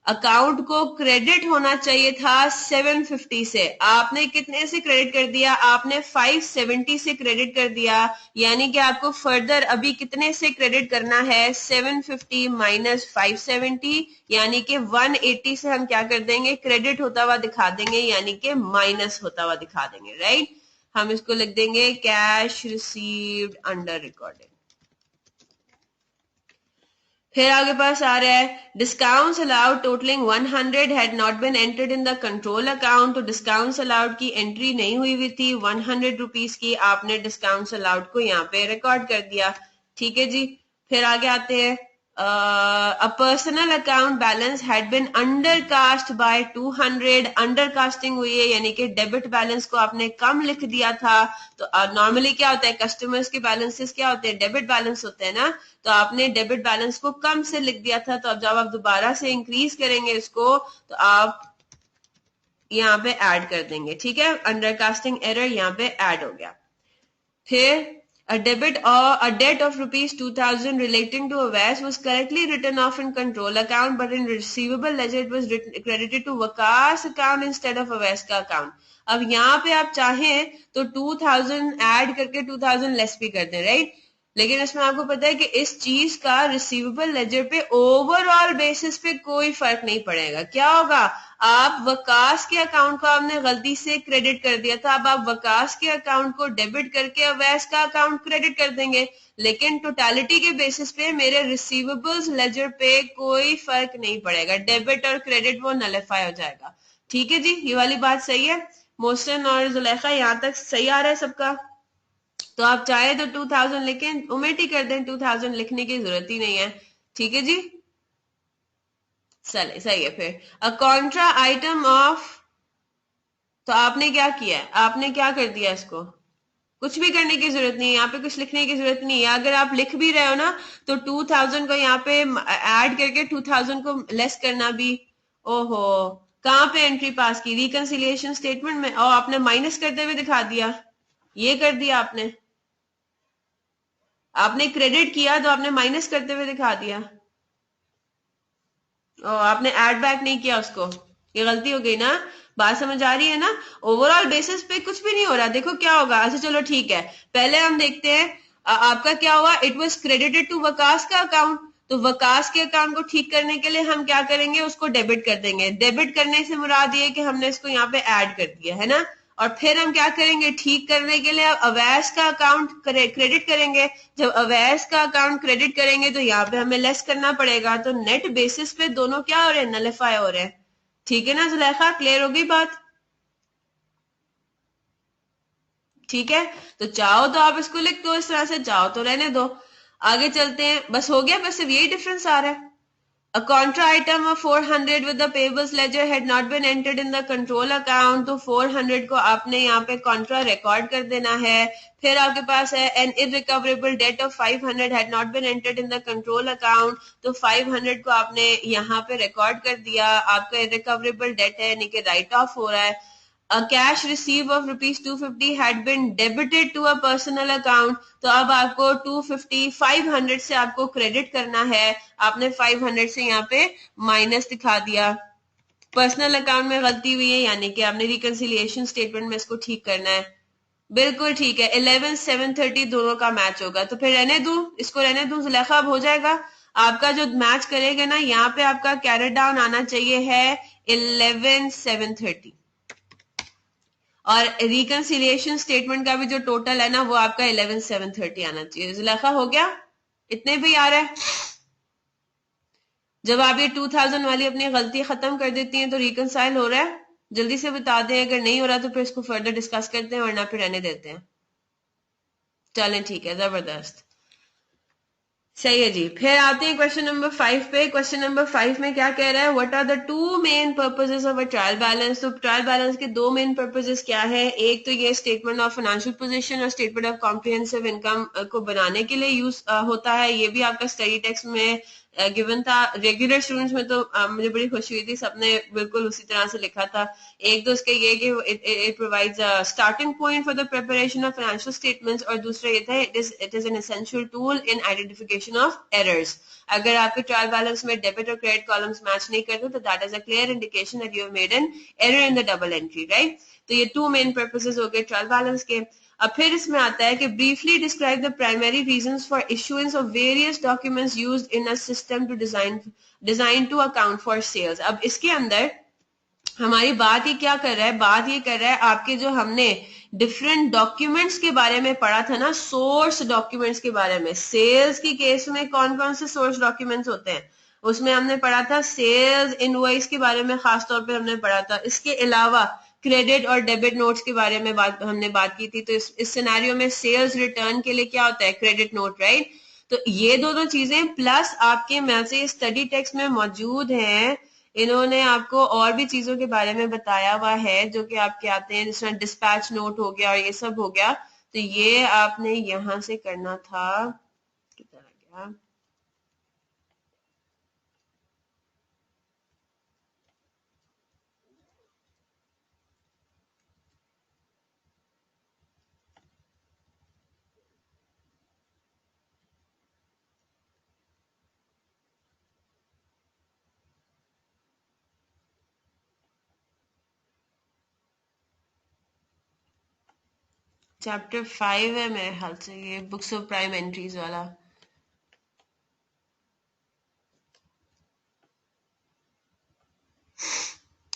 अकाउंट को क्रेडिट होना चाहिए था 750 से, आपने कितने से क्रेडिट कर दिया, आपने 570 से क्रेडिट कर दिया, यानी कि आपको फर्दर अभी कितने से क्रेडिट करना है, 750 माइनस 570, यानी कि 180 से हम क्या कर देंगे, क्रेडिट होता हुआ दिखा देंगे, यानी कि माइनस होता हुआ दिखा देंगे, राइट। हम इसको लिख देंगे कैश रिसीव्ड अंडर रिकॉर्डेड। फिर आगे पास आ रहा है, discounts allowed totalling 100 had not been entered in the control account. तो डिस्काउंट्स अलाउड की एंट्री नहीं हुई हुई थी 100 रुपीज की, आपने डिस्काउंट्स अलाउड को यहाँ पे रिकॉर्ड कर दिया। ठीक है जी, फिर आगे आते हैं, a personal account balance had been undercast by 200। Undercasting हुई है, यानी कि डेबिट बैलेंस को आपने कम लिख दिया था। तो नॉर्मली क्या होता है, कस्टमर्स के बैलेंसेस क्या होते हैं, डेबिट बैलेंस होते हैं ना, तो आपने डेबिट बैलेंस को कम से लिख दिया था। तो अब जब आप दोबारा से इंक्रीज करेंगे इसको, तो आप यहाँ पे ऐड कर देंगे। ठीक है, अंडरकास्टिंग एरर यहाँ पे ऐड हो गया। फिर a debit or a debt of ₹2000 relating to a VAS was correctly written off in control account, but in receivable ledger it was credited to Waqas account instead of a VAS का account। अब यहाँ पे आप चाहें तो 2000 add करके 2000 less भी कर दें, राइट। लेकिन इसमें आपको पता है कि इस चीज का रिसीवेबल लेजर पे ओवरऑल बेसिस पे कोई फर्क नहीं पड़ेगा। क्या होगा, आप वकास के अकाउंट को आपने गलती से क्रेडिट कर दिया था, अब आप वकास के अकाउंट को डेबिट करके अवैस का अकाउंट क्रेडिट कर देंगे, लेकिन टोटालिटी के बेसिस पे मेरे रिसीवेबल्स लेजर पे कोई फर्क नहीं पड़ेगा, डेबिट और क्रेडिट वो नलिफाई हो जाएगा। ठीक है जी, ये वाली बात सही है। मोहसिन और जुलेखा यहाँ तक सही आ रहा है सबका। तो आप चाहे तो 2000 लिखें, ओमिट ही कर दें, 2000 लिखने की जरूरत ही नहीं है। ठीक है जी, चले सही है। फिर अ कॉन्ट्रा आइटम ऑफ, तो आपने क्या किया है, आपने क्या कर दिया, इसको कुछ भी करने की जरूरत नहीं है, यहाँ पे कुछ लिखने की जरूरत नहीं है। अगर आप लिख भी रहे हो ना, तो 2000 को यहाँ पे ऐड करके 2000 को लेस करना भी, ओहो कहाँ पे एंट्री पास की, रिकंसिलिएशन स्टेटमेंट में, और आपने माइनस करते हुए दिखा दिया, ये कर दिया आपने, आपने क्रेडिट किया तो आपने माइनस करते हुए दिखा दिया, और आपने ऐड बैक नहीं किया उसको, ये गलती हो गई ना। बात समझ आ रही है ना, ओवरऑल बेसिस पे कुछ भी नहीं हो रहा। देखो क्या होगा, अच्छा चलो ठीक है, पहले हम देखते हैं आपका क्या हुआ, it was credited to Waqas का अकाउंट। तो वकास के अकाउंट को ठीक करने के लिए हम क्या करेंगे, उसको डेबिट कर देंगे। डेबिट करने से मुराद ये कि हमने इसको यहाँ पे ऐड कर दिया है ना, और फिर हम क्या करेंगे, ठीक करने के लिए अवैस का अकाउंट क्रेडिट करेंगे। जब अवैस का अकाउंट क्रेडिट करेंगे तो यहाँ पे हमें लेस करना पड़ेगा, तो नेट बेसिस पे दोनों क्या हो रहे हैं, नलिफाई हो रहे हैं। ठीक है ना जुलेखा, क्लियर हो गई बात। ठीक है, तो चाहो तो आप इसको लिख दो इस तरह से, चाहो तो रहने दो। आगे चलते हैं, बस हो गया, बस सिर्फ यही डिफरेंस आ रहा है। A contra item of 400 with the payables ledger had not been entered in the control account, तो 400 को आपने यहाँ पे contra record कर देना है। फिर आपके पास है an irrecoverable debt of 500 had not been entered in the control account, तो 500 को आपने यहाँ पे record कर दिया, आपका irrecoverable debt है यानी कि write off हो रहा है। A cash receipt of rupees 250 had been debited to a personal account, तो अब आपको 250 500 से आपको क्रेडिट करना है, आपने 500 से यहाँ पे माइनस दिखा दिया। पर्सनल अकाउंट में गलती हुई है यानी कि आपने रिकंसिलिएशन स्टेटमेंट में इसको ठीक करना है। बिल्कुल ठीक है, 11 730 दोनों का मैच होगा, तो फिर रहने दूं, इसको रहने दूं जुलेखा, अब हो जाएगा आपका जो मैच करेगा ना, यहाँ पे आपका कैरेट डाउन आना चाहिए है 11 730 और रिकंसिलिएशन स्टेटमेंट का भी जो टोटल है ना वो आपका 11 730 आना चाहिए। जुलेखा हो गया, इतने भी आ रहा है। जब आप ये 2000 वाली अपनी गलती खत्म कर देती हैं तो रिकंसाइल हो रहा है, जल्दी से बता दें, अगर नहीं हो रहा तो फिर इसको फर्दर डिस्कस करते हैं वरना फिर रहने देते हैं। चलें ठीक है, जबरदस्त, सही है जी। फिर आते हैं क्वेश्चन नंबर 5 पे। क्वेश्चन नंबर 5 में क्या कह रहा है, what are the two main purposes of a trial balance. तो ट्रायल बैलेंस के दो मेन पर्पसेस क्या है, एक तो ये स्टेटमेंट ऑफ फाइनेंशियल पोजीशन और स्टेटमेंट ऑफ कॉम्प्रिहेंसिव इनकम को बनाने के लिए यूज होता है। ये भी आपका स्टडी टेक्स्ट में गिवन था। रेगुलर स्टूडेंट्स में तो मुझे बड़ी खुशी हुई थी, सबने बिल्कुल उसी तरह से लिखा था। एक तो उसके ये कि it provides a starting point for the preparation of financial statements, और दूसरा ये था it is an essential tool in identification of errors. अगर आपके ट्रायल बैलेंस में डेबिट और क्रेडिट कॉलम्स मैच नहीं करते तो that is a clear indication that you have made an error in the double entry, right. तो ये to main purposes हो गए ट्रायल बैलेंस के। अब फिर इसमें आता है कि briefly describe the primary reasons for issuance of various documents used in a system to design to account for sales. अब इसके अंदर हमारी बात ये क्या कर रहा है, बात ये कर रहा है आपके जो हमने डिफरेंट डॉक्यूमेंट्स के बारे में पढ़ा था ना, सोर्स डॉक्यूमेंट्स के बारे में। सेल्स की केस में कौन कौन से सोर्स डॉक्यूमेंट्स होते हैं, उसमें हमने पढ़ा था सेल्स इनवॉइस के बारे में, खासतौर पे हमने पढ़ा था। इसके अलावा क्रेडिट और डेबिट नोट्स के बारे में हमने बात की थी। तो इस सिनेरियो में सेल्स रिटर्न के लिए क्या होता है, क्रेडिट नोट, राइट। तो ये दोनों चीजें प्लस आपके में से स्टडी टेक्स्ट में मौजूद हैं, इन्होंने आपको और भी चीजों के बारे में बताया हुआ है जो कि आपके आते हैं, जिस तरह डिस्पैच नोट हो गया और ये सब हो गया। तो ये आपने यहां से करना था, किधर आ गया, चैप्टर 5 है मेरे ख्याल से, ये बुक्स ऑफ प्राइम एंट्रीज वाला।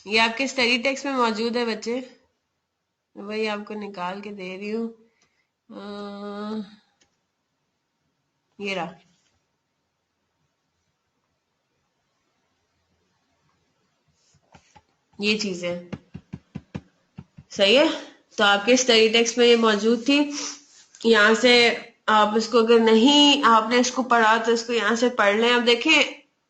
ये आपके स्टडी टेक्स्ट में मौजूद है बच्चे, वही आपको निकाल के दे रही हूँ। ये रहा, ये चीजें सही है। तो आपके स्टडी टेक्स्ट में ये मौजूद थी, यहाँ से आप इसको, अगर नहीं आपने इसको पढ़ा तो इसको यहाँ से पढ़ लें। अब देखें,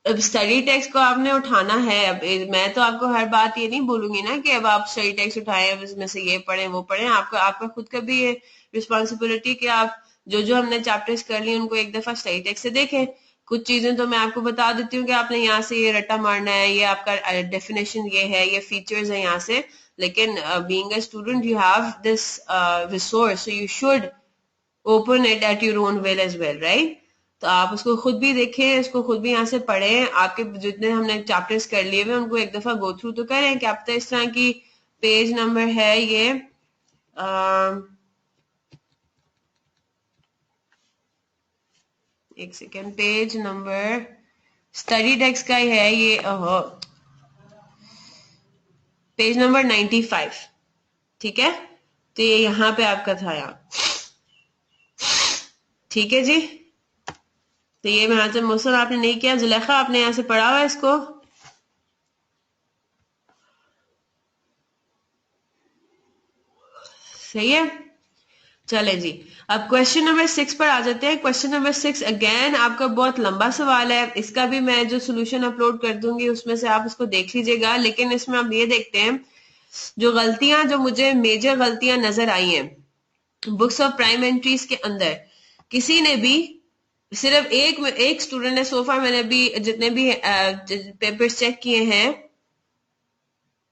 अब स्टडी टेक्स्ट को आपने उठाना है। अब मैं तो आपको हर बात ये नहीं बोलूंगी ना कि अब आप स्टडी टेक्स्ट उठाएं, अब इसमें से ये पढ़ें वो पढ़ें। आपका आपका खुद का भी ये रिस्पॉन्सिबिलिटी कि आप जो जो हमने चैप्टर्स कर लिए उनको एक दफा स्टडी टेक्स्ट से देखें। कुछ चीजें तो मैं आपको बता देती हूँ कि आपने यहाँ से ये रट्टा मारना है, ये आपका डेफिनेशन ये है, ये फीचर्स है यहाँ से। लेकिन being a student you have this resource, so you should open it at your own will as well, right. तो आप उसको खुद भी देखें, इसको खुद भी यहाँ से पढ़ें। आपके जितने हमने चैप्टर्स कर लिए हुए उनको एक दफा गो थ्रू तो करें। क्या पता इस तरह की पेज नंबर है ये, एक second, page number study text का ही है ये, पेज नंबर 95, ठीक है। तो ये यहाँ पे आपका था, यहाँ, ठीक है जी। तो ये यहाँ से मौसम आपने नहीं किया, जुलेखा आपने यहाँ से पढ़ा हुआ इसको, सही है। चले जी, अब क्वेश्चन नंबर 6 पर आ जाते हैं। क्वेश्चन नंबर 6 अगेन आपका बहुत लंबा सवाल है, इसका भी मैं जो सोल्यूशन अपलोड कर दूंगी उसमें से आप इसको देख लीजिएगा, लेकिन इसमें हम ये देखते हैं जो गलतियां, जो मुझे मेजर गलतियां नजर आई हैं बुक्स ऑफ प्राइम एंट्रीज के अंदर। किसी ने भी सिर्फ एक स्टूडेंट ने सोफा, मैंने भी जितने भी पेपर्स चेक किए हैं,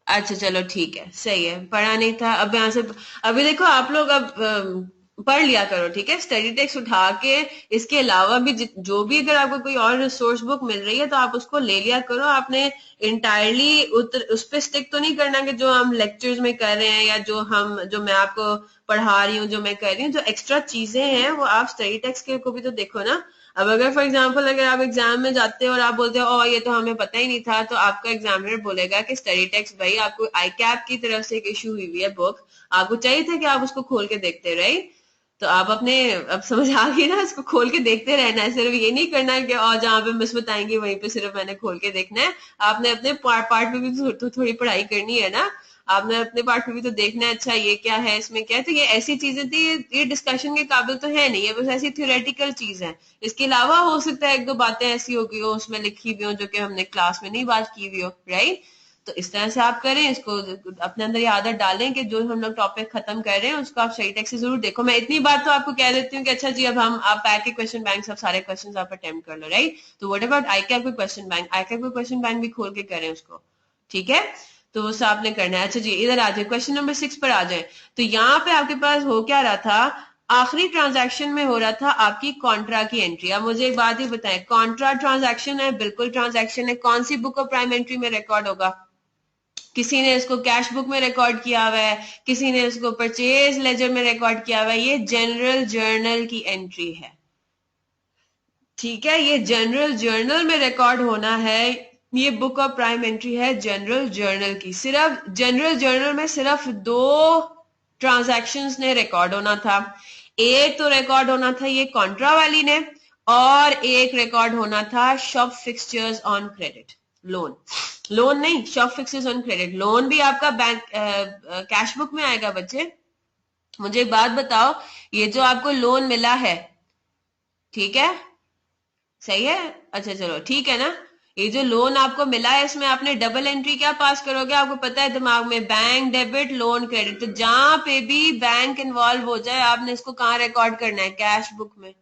अच्छा चलो ठीक है, सही है, पढ़ा नहीं था। अब यहाँ से अभी देखो आप लोग अब पढ़ लिया करो, ठीक है, स्टडी टेक्स्ट उठा के इसके अलावा भी जो भी अगर आपको कोई और रिसोर्स बुक मिल रही है तो आप उसको ले लिया करो। आपने इंटायरली उस पर स्टिक तो नहीं करना कि जो हम लेक्चर्स में कर रहे हैं या जो मैं आपको पढ़ा रही हूँ, जो मैं कर रही हूँ, जो एक्स्ट्रा चीजें हैं वो आप स्टडी टेक्स्ट के को भी तो देखो ना। अब अगर फॉर एग्जाम्पल अगर आप एग्जाम में जाते हो और आप बोलते हो ये तो हमें पता ही नहीं था, तो आपका एग्जामिनर बोलेगा कि स्टडी टेक्स्ट भाई आपको आई कैप की तरफ से एक इशू हुई हुई है बुक, आपको चाहिए था कि आप उसको खोल के देखते, राइट? तो आप अपने, अब समझ आ गई ना, इसको खोल के देखते रहना है, सिर्फ ये नहीं करना है कि और जहां पे मिस बताएंगे वहीं पे सिर्फ मैंने खोल के देखना है। आपने अपने पार्ट में भी तो थोड़ी पढ़ाई करनी है ना, आपने अपने पार्ट में भी तो देखना है, अच्छा ये क्या है, इसमें क्या है। तो ये ऐसी चीजें थी, ये डिस्कशन के काबिल तो है नहीं, ये बस ऐसी थ्योरेटिकल चीज है। इसके अलावा हो सकता है एक दो बातें ऐसी हो गई हो उसमें लिखी हुई हो जो कि हमने क्लास में नहीं बात की हुई हो, राइट? तो इस तरह से आप करें, इसको अपने अंदर ये आदत डालें कि जो हम लोग टॉपिक खत्म कर रहे हैं उसको आप सही टेक्स्ट से जरूर देखो। मैं इतनी बात तो आपको कह देती हूँ कि अच्छा जी अब आप पैक के क्वेश्चन बैंक सब सारे क्वेश्चन आप अटेम्प्ट कर लो, राइट? तो what about I cap question bank, I cap question bank भी खोल के करें उसको, ठीक है? तो वो सब आपने करना है। अच्छा जी, इधर आ जाए, क्वेश्चन नंबर 6 पर आ जाए। तो यहाँ पे आपके पास हो क्या रहा था, आखिरी ट्रांजैक्शन में हो रहा था आपकी कॉन्ट्रा की एंट्री। अब मुझे एक बात ही बताएं, कॉन्ट्रा ट्रांजैक्शन है, बिल्कुल ट्रांजैक्शन है, कौन सी बुक ऑफ प्राइम एंट्री में रिकॉर्ड होगा? किसी ने इसको कैश बुक में रिकॉर्ड किया हुआ है, किसी ने इसको परचेज लेजर में रिकॉर्ड किया हुआ है, ये जनरल जर्नल की एंट्री है, ठीक है? ये जनरल जर्नल में रिकॉर्ड होना है, ये बुक ऑफ प्राइम एंट्री है जनरल जर्नल की। सिर्फ जनरल जर्नल में सिर्फ 2 ट्रांजैक्शंस ने रिकॉर्ड होना था। एक तो रिकॉर्ड होना था ये कॉन्ट्रा वाली ने, और एक रिकॉर्ड होना था shop fixtures on credit, loan नहीं, shop fixtures on credit. Loan भी आपका बैंक कैश बुक में आएगा। बच्चे मुझे एक बात बताओ, ये जो आपको लोन मिला है, ठीक है, सही है, अच्छा चलो ठीक है ना, ये जो लोन आपको मिला है इसमें आपने डबल एंट्री क्या पास करोगे? आपको पता है दिमाग में, बैंक डेबिट लोन क्रेडिट। तो जहां पे भी बैंक इन्वॉल्व हो जाए आपने इसको कहाँ रिकॉर्ड करना है? कैश बुक में,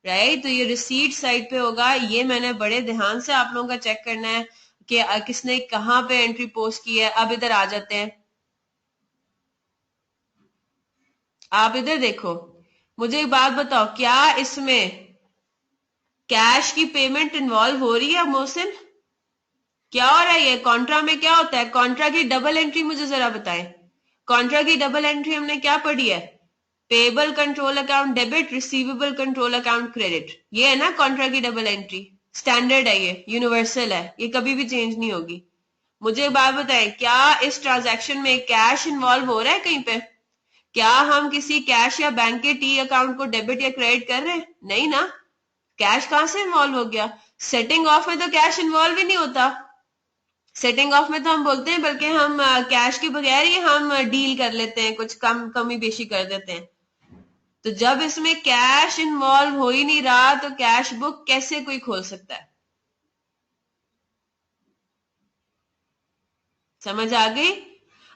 राइट? तो ये रिसीट साइड पे होगा। ये मैंने बड़े ध्यान से आप लोगों का चेक करना है कि किसने कहाँ पे एंट्री पोस्ट की है। अब इधर आ जाते हैं, आप इधर देखो, मुझे एक बात बताओ, क्या इसमें कैश की पेमेंट इन्वॉल्व हो रही है मोहसिन? क्या हो रहा है? ये कॉन्ट्रा में क्या होता है? कॉन्ट्रा की डबल एंट्री मुझे जरा बताएं। कॉन्ट्रा की डबल एंट्री हमने क्या पढ़ी है? Payable control account debit, receivable control account credit, ये है ना कॉन्ट्रा की डबल एंट्री। स्टैंडर्ड है, ये यूनिवर्सल है, ये कभी भी चेंज नहीं होगी। मुझे एक बात बताएं, क्या इस ट्रांजैक्शन में कैश इन्वॉल्व हो रहा है कहीं पे? क्या हम किसी कैश या बैंक के टी अकाउंट को डेबिट या क्रेडिट कर रहे हैं? नहीं ना, कैश कहां से इन्वॉल्व हो गया? सेटिंग ऑफ में तो कैश इन्वॉल्व ही नहीं होता। सेटिंग ऑफ में तो हम बोलते हैं बल्कि हम कैश के बगैर ही हम डील कर लेते हैं, कुछ कमी बेशी कर देते हैं। तो जब इसमें कैश इन्वॉल्व हो ही नहीं रहा तो कैश बुक कैसे कोई खोल सकता है? समझ आ गई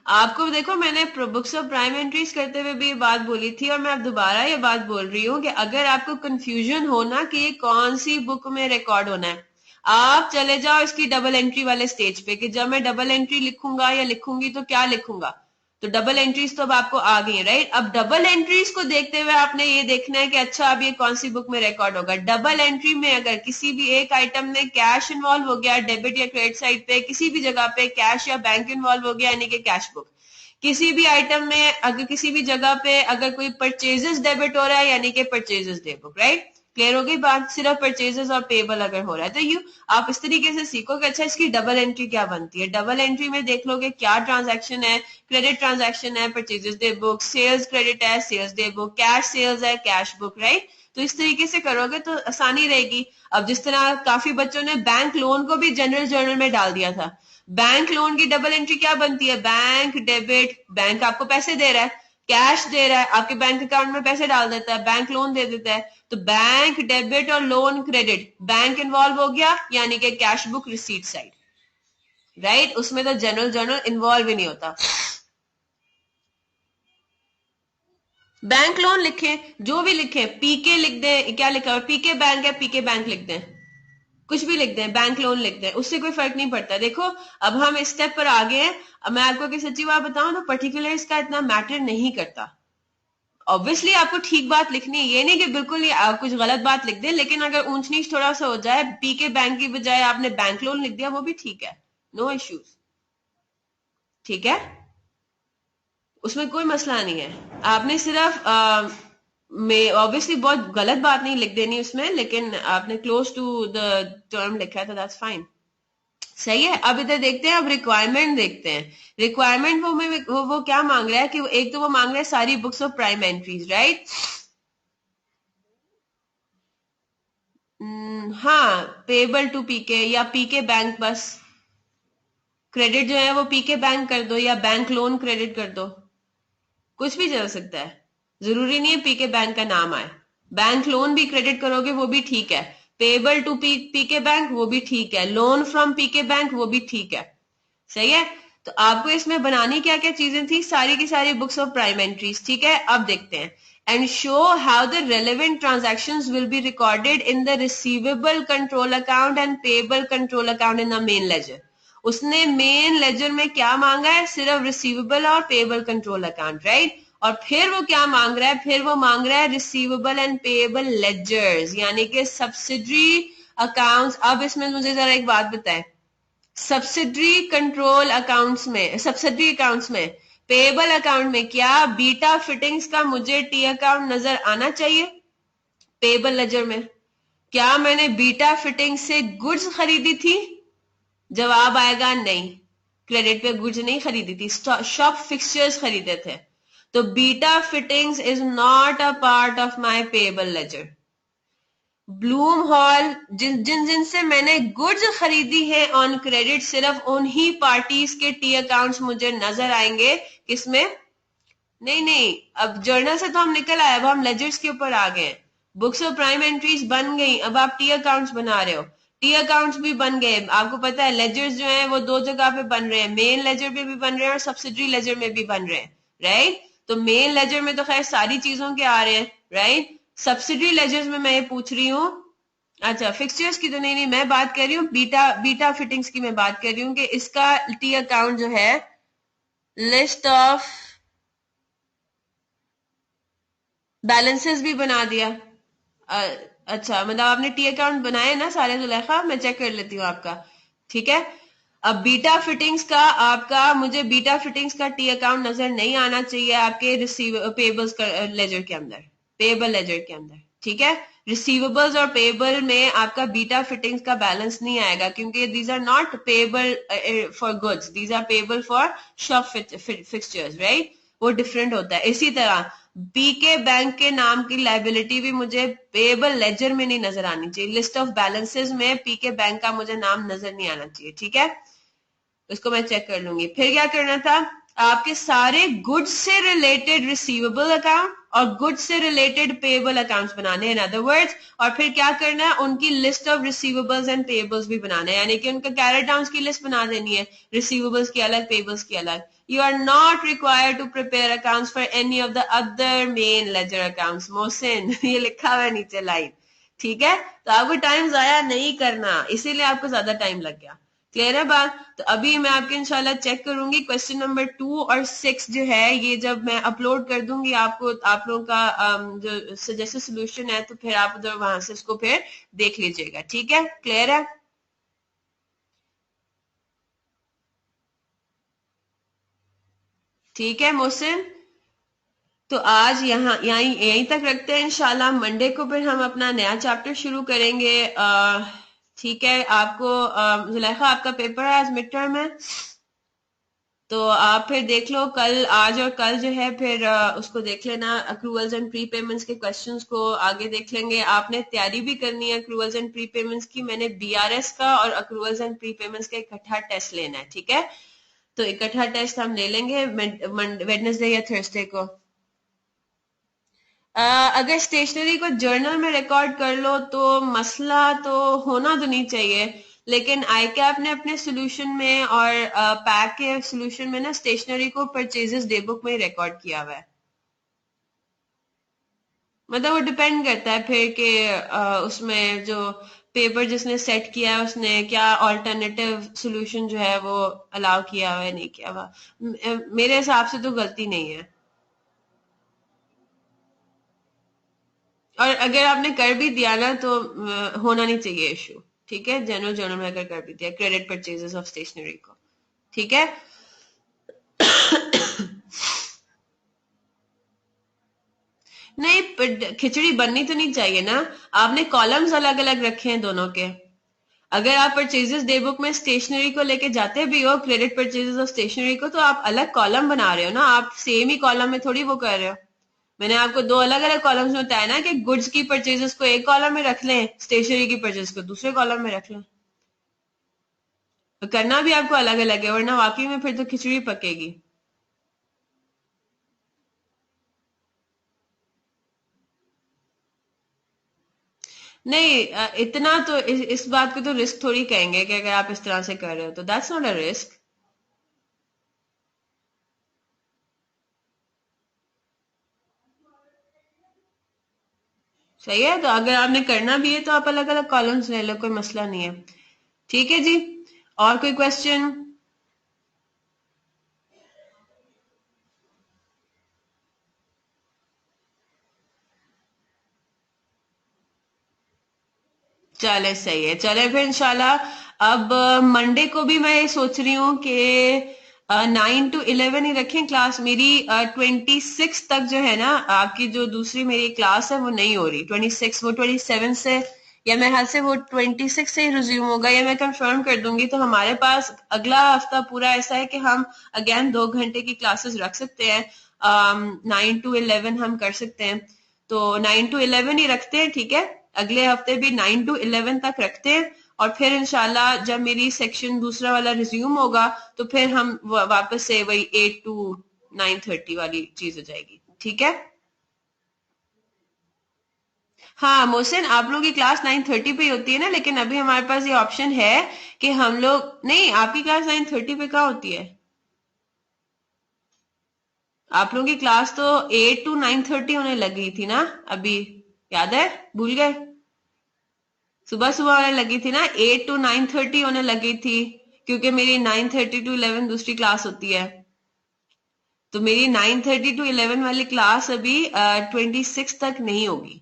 आपको? देखो मैंने बुक्स ऑफ प्राइम एंट्रीज करते हुए भी ये बात बोली थी और मैं अब दोबारा ये बात बोल रही हूँ कि अगर आपको कंफ्यूजन हो ना कि ये कौन सी बुक में रिकॉर्ड होना है, आप चले जाओ इसकी डबल एंट्री वाले स्टेज पे कि जब मैं डबल एंट्री लिखूंगा या लिखूंगी तो क्या लिखूंगा। तो डबल एंट्रीज तो अब आपको आ गई है, राइट? अब डबल एंट्रीज को देखते हुए आपने ये देखना है कि अच्छा अब ये कौन सी बुक में रिकॉर्ड होगा। डबल एंट्री में अगर किसी भी एक आइटम में कैश इन्वॉल्व हो गया, डेबिट या क्रेडिट साइड पे किसी भी जगह पे कैश या बैंक इन्वॉल्व हो गया, यानी कि कैश बुक। किसी भी आइटम में अगर किसी भी जगह पे अगर कोई परचेजेस डेबिट हो रहा है, यानी कि परचेजेस डेबिट, राइट? क्लियर हो गई बात? सिर्फ परचेजेस और पेबल अगर हो रहा है तो आप इस तरीके से सीखो कि अच्छा इसकी डबल एंट्री क्या बनती है। डबल एंट्री में देख लोगे क्या ट्रांजैक्शन है, क्रेडिट ट्रांजैक्शन है, purchases day book, sales credit है, sales day book, cash sales है, कैश बुक, राइट? तो इस तरीके से करोगे तो आसानी रहेगी। अब जिस तरह काफी बच्चों ने बैंक लोन को भी जनरल जर्नल में डाल दिया था, बैंक लोन की डबल एंट्री क्या बनती है? बैंक डेबिट, बैंक आपको पैसे दे रहा है, कैश दे रहा है, आपके बैंक अकाउंट में पैसे डाल देता है, बैंक लोन दे देता है, तो बैंक डेबिट और लोन क्रेडिट, बैंक इन्वॉल्व हो गया, यानी कि cash book receipt side, right. उसमें तो जनरल जर्नल इन्वॉल्व ही नहीं होता। बैंक लोन लिखें, जो भी लिखें, पीके लिख दें, क्या लिखा हुआ पीके बैंक है, पीके बैंक लिख दें, कुछ भी लिख दें, बैंक लोन लिख दें, उससे कोई फर्क नहीं पड़ता। देखो अब हम इस स्टेप पर आ गए हैं। अब मैं आपको सच्ची बात बताऊं तो पर्टिकुलर इसका इतना मैटर नहीं करता। ऑब्वियसली आपको ठीक बात लिखनी है, ये नहीं कि बिल्कुल ही कुछ गलत बात लिख दें, लेकिन अगर ऊंच नीच थोड़ा सा हो जाए, पीके बैंक की बजाय आपने बैंक लोन लिख दिया, वो भी ठीक है, नो इश्यूज, ठीक है, उसमें कोई मसला नहीं है। आपने सिर्फ में ऑब्वियसली बहुत गलत बात नहीं लिख देनी उसमें, लेकिन आपने क्लोज टू द टर्म लिखा है तो दैट्स फाइन, सही है। अब इधर देखते हैं, अब रिक्वायरमेंट देखते हैं। रिक्वायरमेंट वो क्या मांग रहा है कि एक तो वो मांग रहा है सारी books of prime entries, right. हाँ, पेबल टू पीके या पीके बैंक, बस क्रेडिट जो है वो पीके बैंक कर दो या बैंक लोन क्रेडिट कर दो, कुछ भी चल सकता है, जरूरी नहीं है पीके बैंक का नाम आए। बैंक लोन भी क्रेडिट करोगे वो भी ठीक है, पेबल टू पीके बैंक वो भी ठीक है, लोन फ्रॉम पीके बैंक वो भी ठीक है, सही है। तो आपको इसमें बनानी क्या क्या चीजें थी, सारी की सारी बुक्स ऑफ प्राइम एंट्रीज, ठीक है। अब देखते हैं, and show how the relevant transactions will be recorded in the receivable control account and payable control account in the main ledger. उसने मेन लेजर में क्या मांगा है, सिर्फ रिसीवेबल और पेबल कंट्रोल अकाउंट, राइट। और फिर वो क्या मांग रहा है, फिर वो मांग रहा है रिसीवेबल एंड पेबल लेजर्स, यानी कि सब्सिडरी अकाउंट्स। अब इसमें मुझे जरा एक बात बताएं, सब्सिडरी कंट्रोल अकाउंट्स में, सब्सिडरी अकाउंट्स में, पेबल अकाउंट में क्या बीटा फिटिंग्स का मुझे टी अकाउंट नजर आना चाहिए? पेबल लेजर में क्या मैंने बीटा फिटिंग से गुड्स खरीदी थी? जवाब आएगा नहीं, क्रेडिट पे गुड्स नहीं खरीदी थी, शॉप फिक्सचर्स खरीदे थे। तो Beta Fittings is not a part of my payable ledger. Bloom Hall जिन से मैंने गुड्स खरीदी है ऑन क्रेडिट, सिर्फ उन्हीं पार्टीज के टी अकाउंट्स मुझे नजर आएंगे, किसमें? नहीं नहीं, अब जर्नल से तो हम निकल आए, अब हम लेजर्स के ऊपर आ गए। बुक्स ऑफ प्राइम एंट्रीज बन गई, अब आप टी अकाउंट्स बना रहे हो, टी अकाउंट्स भी बन गए। आपको पता है लेजर्स जो है वो दो जगह पे बन रहे हैं, मेन लेजर में भी बन रहे हैं और सब्सिडरी लेजर में भी बन रहे हैं, राइट। तो मेन लेजर में तो खैर सारी चीजों के आ रहे हैं, राइट। सब्सिडरी लेजर्स में मैं ये पूछ रही हूँ, अच्छा फिक्सचर्स की तो नहीं, मैं बात कर रही हूँ बीटा फिटिंग्स की, मैं बात कर रही हूँ कि इसका टी अकाउंट जो है, लिस्ट ऑफ बैलेंसेस भी बना दिया। अच्छा मतलब आपने टी अकाउंट बनाए ना सारे जुलेखा, मैं चेक कर लेती हूँ आपका, ठीक है। अब बीटा फिटिंग्स का आपका, मुझे बीटा फिटिंग्स का टी अकाउंट नजर नहीं आना चाहिए आपके रिसीव पेबल्स लेजर के अंदर, पेबल लेजर के अंदर, ठीक है। रिसीवेबल्स और पेबल में आपका बीटा फिटिंग्स का बैलेंस नहीं आएगा, क्योंकि these are not payable for goods, these are payable for shop fixtures, right, वो डिफरेंट होता है। इसी तरह पीके बैंक के नाम की लाइबिलिटी भी मुझे पेबल लेजर में नहीं नजर आनी चाहिए, लिस्ट ऑफ बैलेंसेस में पीके बैंक का मुझे नाम नजर नहीं आना चाहिए, ठीक है। इसको मैं चेक कर लूंगी। फिर क्या करना था, आपके सारे गुड्स से रिलेटेड रिसीवेबल अकाउंट और गुड्स से रिलेटेड पेबल अकाउंट्स बनाने हैं, इन अदर वर्ड्स। और फिर क्या करना है, उनकी list of receivables and payables भी बनाना है, यानी कि उनका कैरेट डाउन की लिस्ट बना देनी है, रिसीवेबल्स की अलग, पेबल्स की अलग। You are not required to prepare accounts for any of the other main ledger accounts. Mohsin ये लिखा हुआ है नीचे लाइन, ठीक है। तो आपको टाइम जाया नहीं करना, इसीलिए आपको ज्यादा टाइम लग गया, क्लियर है बात। तो अभी मैं आपके इंशाल्लाह चेक करूंगी क्वेश्चन नंबर 2 और 6 जो है, ये जब मैं अपलोड कर दूंगी आपको, आप लोगों का जो सजेस्टेड सोल्यूशन है, तो फिर आप उधर वहां से इसको फिर देख लीजिएगा, ठीक है, क्लियर है। ठीक है मोहसिन, तो आज यहीं तक रखते हैं, इंशाल्लाह मंडे को फिर हम अपना नया चैप्टर शुरू करेंगे, ठीक है। आपको जुलेखा आपका पेपर है आज मिड टर्म है, तो आप फिर देख लो कल, आज और कल जो है फिर उसको देख लेना, अक्रूवल्स एंड प्री पेमेंट्स के क्वेश्चंस को आगे देख लेंगे। आपने तैयारी भी करनी है अक्रूवल्स एंड प्री पेमेंट्स की, मैंने बीआरएस का और अक्रूवल्स एंड प्री पेमेंट्स का इकट्ठा टेस्ट लेना है, ठीक है। तो इकट्ठा टेस्ट हम ले लेंगे वेडनेसडे या थर्सडे को, अगर स्टेशनरी को जर्नल में रिकॉर्ड कर लो तो मसला तो होना तो नहीं चाहिए, लेकिन आईकैप ने अपने सोल्यूशन में और पैक के सोल्यूशन में ना स्टेशनरी को परचेजेस डे बुक में रिकॉर्ड किया हुआ है। मतलब वो डिपेंड करता है फिर कि उसमें जो पेपर जिसने सेट किया है उसने क्या ऑल्टरनेटिव सोल्यूशन जो है वो अलाउ किया हुआ है नहीं किया हुआ। मेरे हिसाब से तो गलती नहीं है। और अगर आपने कर भी दिया ना तो होना नहीं चाहिए इशू। ठीक है, जनरल जर्नल में अगर कर भी दिया क्रेडिट परचेजेस ऑफ स्टेशनरी को। ठीक है। नहीं, खिचड़ी बननी तो नहीं चाहिए ना। आपने कॉलम्स अलग अलग रखे हैं दोनों के। अगर आप परचेजेस डे बुक में स्टेशनरी को लेके जाते भी हो क्रेडिट परचेजेस ऑफ स्टेशनरी को, तो आप अलग कॉलम बना रहे हो ना, आप सेम ही कॉलम में थोड़ी वो कर रहे हो। मैंने आपको दो अलग अलग कॉलम्स में बताया ना कि गुड्स की परचेजेस को एक कॉलम में रख लें, स्टेशनरी की परचेज को दूसरे कॉलम में रख लें। तो करना भी आपको अलग अलग है, वरना वाकई में फिर तो खिचड़ी पकेगी। नहीं, इतना तो इस बात को तो रिस्क थोड़ी कहेंगे कि अगर आप इस तरह से कर रहे हो तो दैट्स नॉट अ रिस्क। सही है, तो अगर आपने करना भी है तो आप अलग अलग कॉलम्स ले लो, कोई मसला नहीं है। ठीक है जी। और कोई क्वेश्चन? चले सही है, चले फिर इंशाल्लाह। अब मंडे को भी मैं ये सोच रही हूँ कि 9 to 11 ही रखें क्लास मेरी। 26 तक जो है ना आपकी जो दूसरी मेरी क्लास है वो नहीं हो रही। 26 वो 27 से, या मेरे ख्याल से वो 26 से ही रिज्यूम होगा, या मैं कंफर्म कर दूंगी। तो हमारे पास अगला हफ्ता पूरा ऐसा है कि हम अगेन 2 घंटे की क्लासेस रख सकते हैं। 9 to 11 हम कर सकते हैं। तो 9 to 11 ही रखते हैं, ठीक है। अगले हफ्ते भी 9 to 11 तक रखते हैं। और फिर इंशाल्लाह जब मेरी सेक्शन दूसरा वाला रिज्यूम होगा तो फिर हम वापस से वही 8 to 9:30 वाली चीज हो जाएगी। ठीक है। हाँ मोहसिन, आप लोगों की क्लास 9:30 पे ही होती है ना, लेकिन अभी हमारे पास ये ऑप्शन है कि हम लोग, नहीं आपकी क्लास 9:30 पे कहाँ होती है? आप लोगों की क्लास तो 8 to 9:30 होने लगी थी ना अभी, याद है? भूल गए? सुबह सुबह होने लगी थी ना, 8 to 9:30 होने लगी थी, क्योंकि मेरी 9:30 to 11 दूसरी क्लास होती है। तो मेरी 9:30 to 11 वाली क्लास अभी 26 तक नहीं होगी।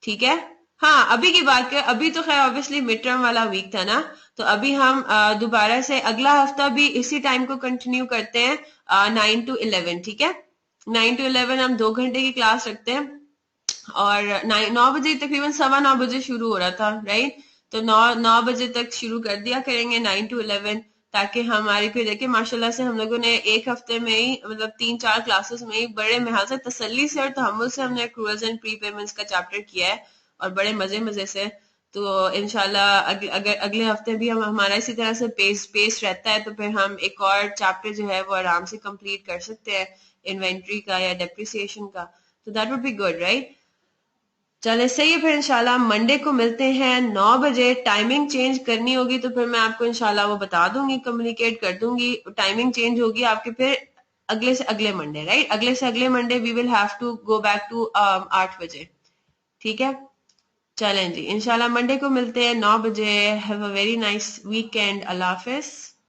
ठीक है। हाँ अभी की बात करें, अभी तो खैर ऑब्वियसली मिड टर्म वाला वीक था ना, तो अभी हम दोबारा से अगला हफ्ता भी इसी टाइम को कंटिन्यू करते हैं। 9 to 11, ठीक है। 9 to 11 हम 2 घंटे की क्लास रखते हैं। और 9 बजे तकरीबन 9:15 शुरू हो रहा था, राइट। तो 9 बजे तक शुरू कर दिया करेंगे 9 to 11, ताकि हमारी फिर देखिए माशाल्लाह से हम लोगों ने एक हफ्ते में ही मतलब 3-4 क्लासेस में ही बड़े महल से तसल्ली से और तहम्मुल से हमने एक्रूअल्स एंड प्री पेमेंट्स का चैप्टर किया है, और बड़े मजे मजे से। तो इंशाल्लाह अगर अगले हफ्ते भी हम हमारा इसी तरह से पेस रहता है तो फिर हम एक और चैप्टर जो है वो आराम से कंप्लीट कर सकते हैं, इन्वेंट्री का या डेप्रिसिएशन का। तो that would be good, right. चले सही है, फिर इंशाल्लाह मंडे को मिलते हैं 9 बजे। टाइमिंग चेंज करनी होगी तो फिर मैं आपको इंशाल्लाह वो बता दूंगी, कम्युनिकेट कर दूंगी। टाइमिंग चेंज होगी आपके फिर अगले से अगले मंडे, राइट। अगले से अगले Monday we will have to go back to 8 बजे। ठीक है। चलें जी, इंशाल्लाह मंडे को मिलते हैं 9 बजे। Have a very nice weekend. Allah Hafiz.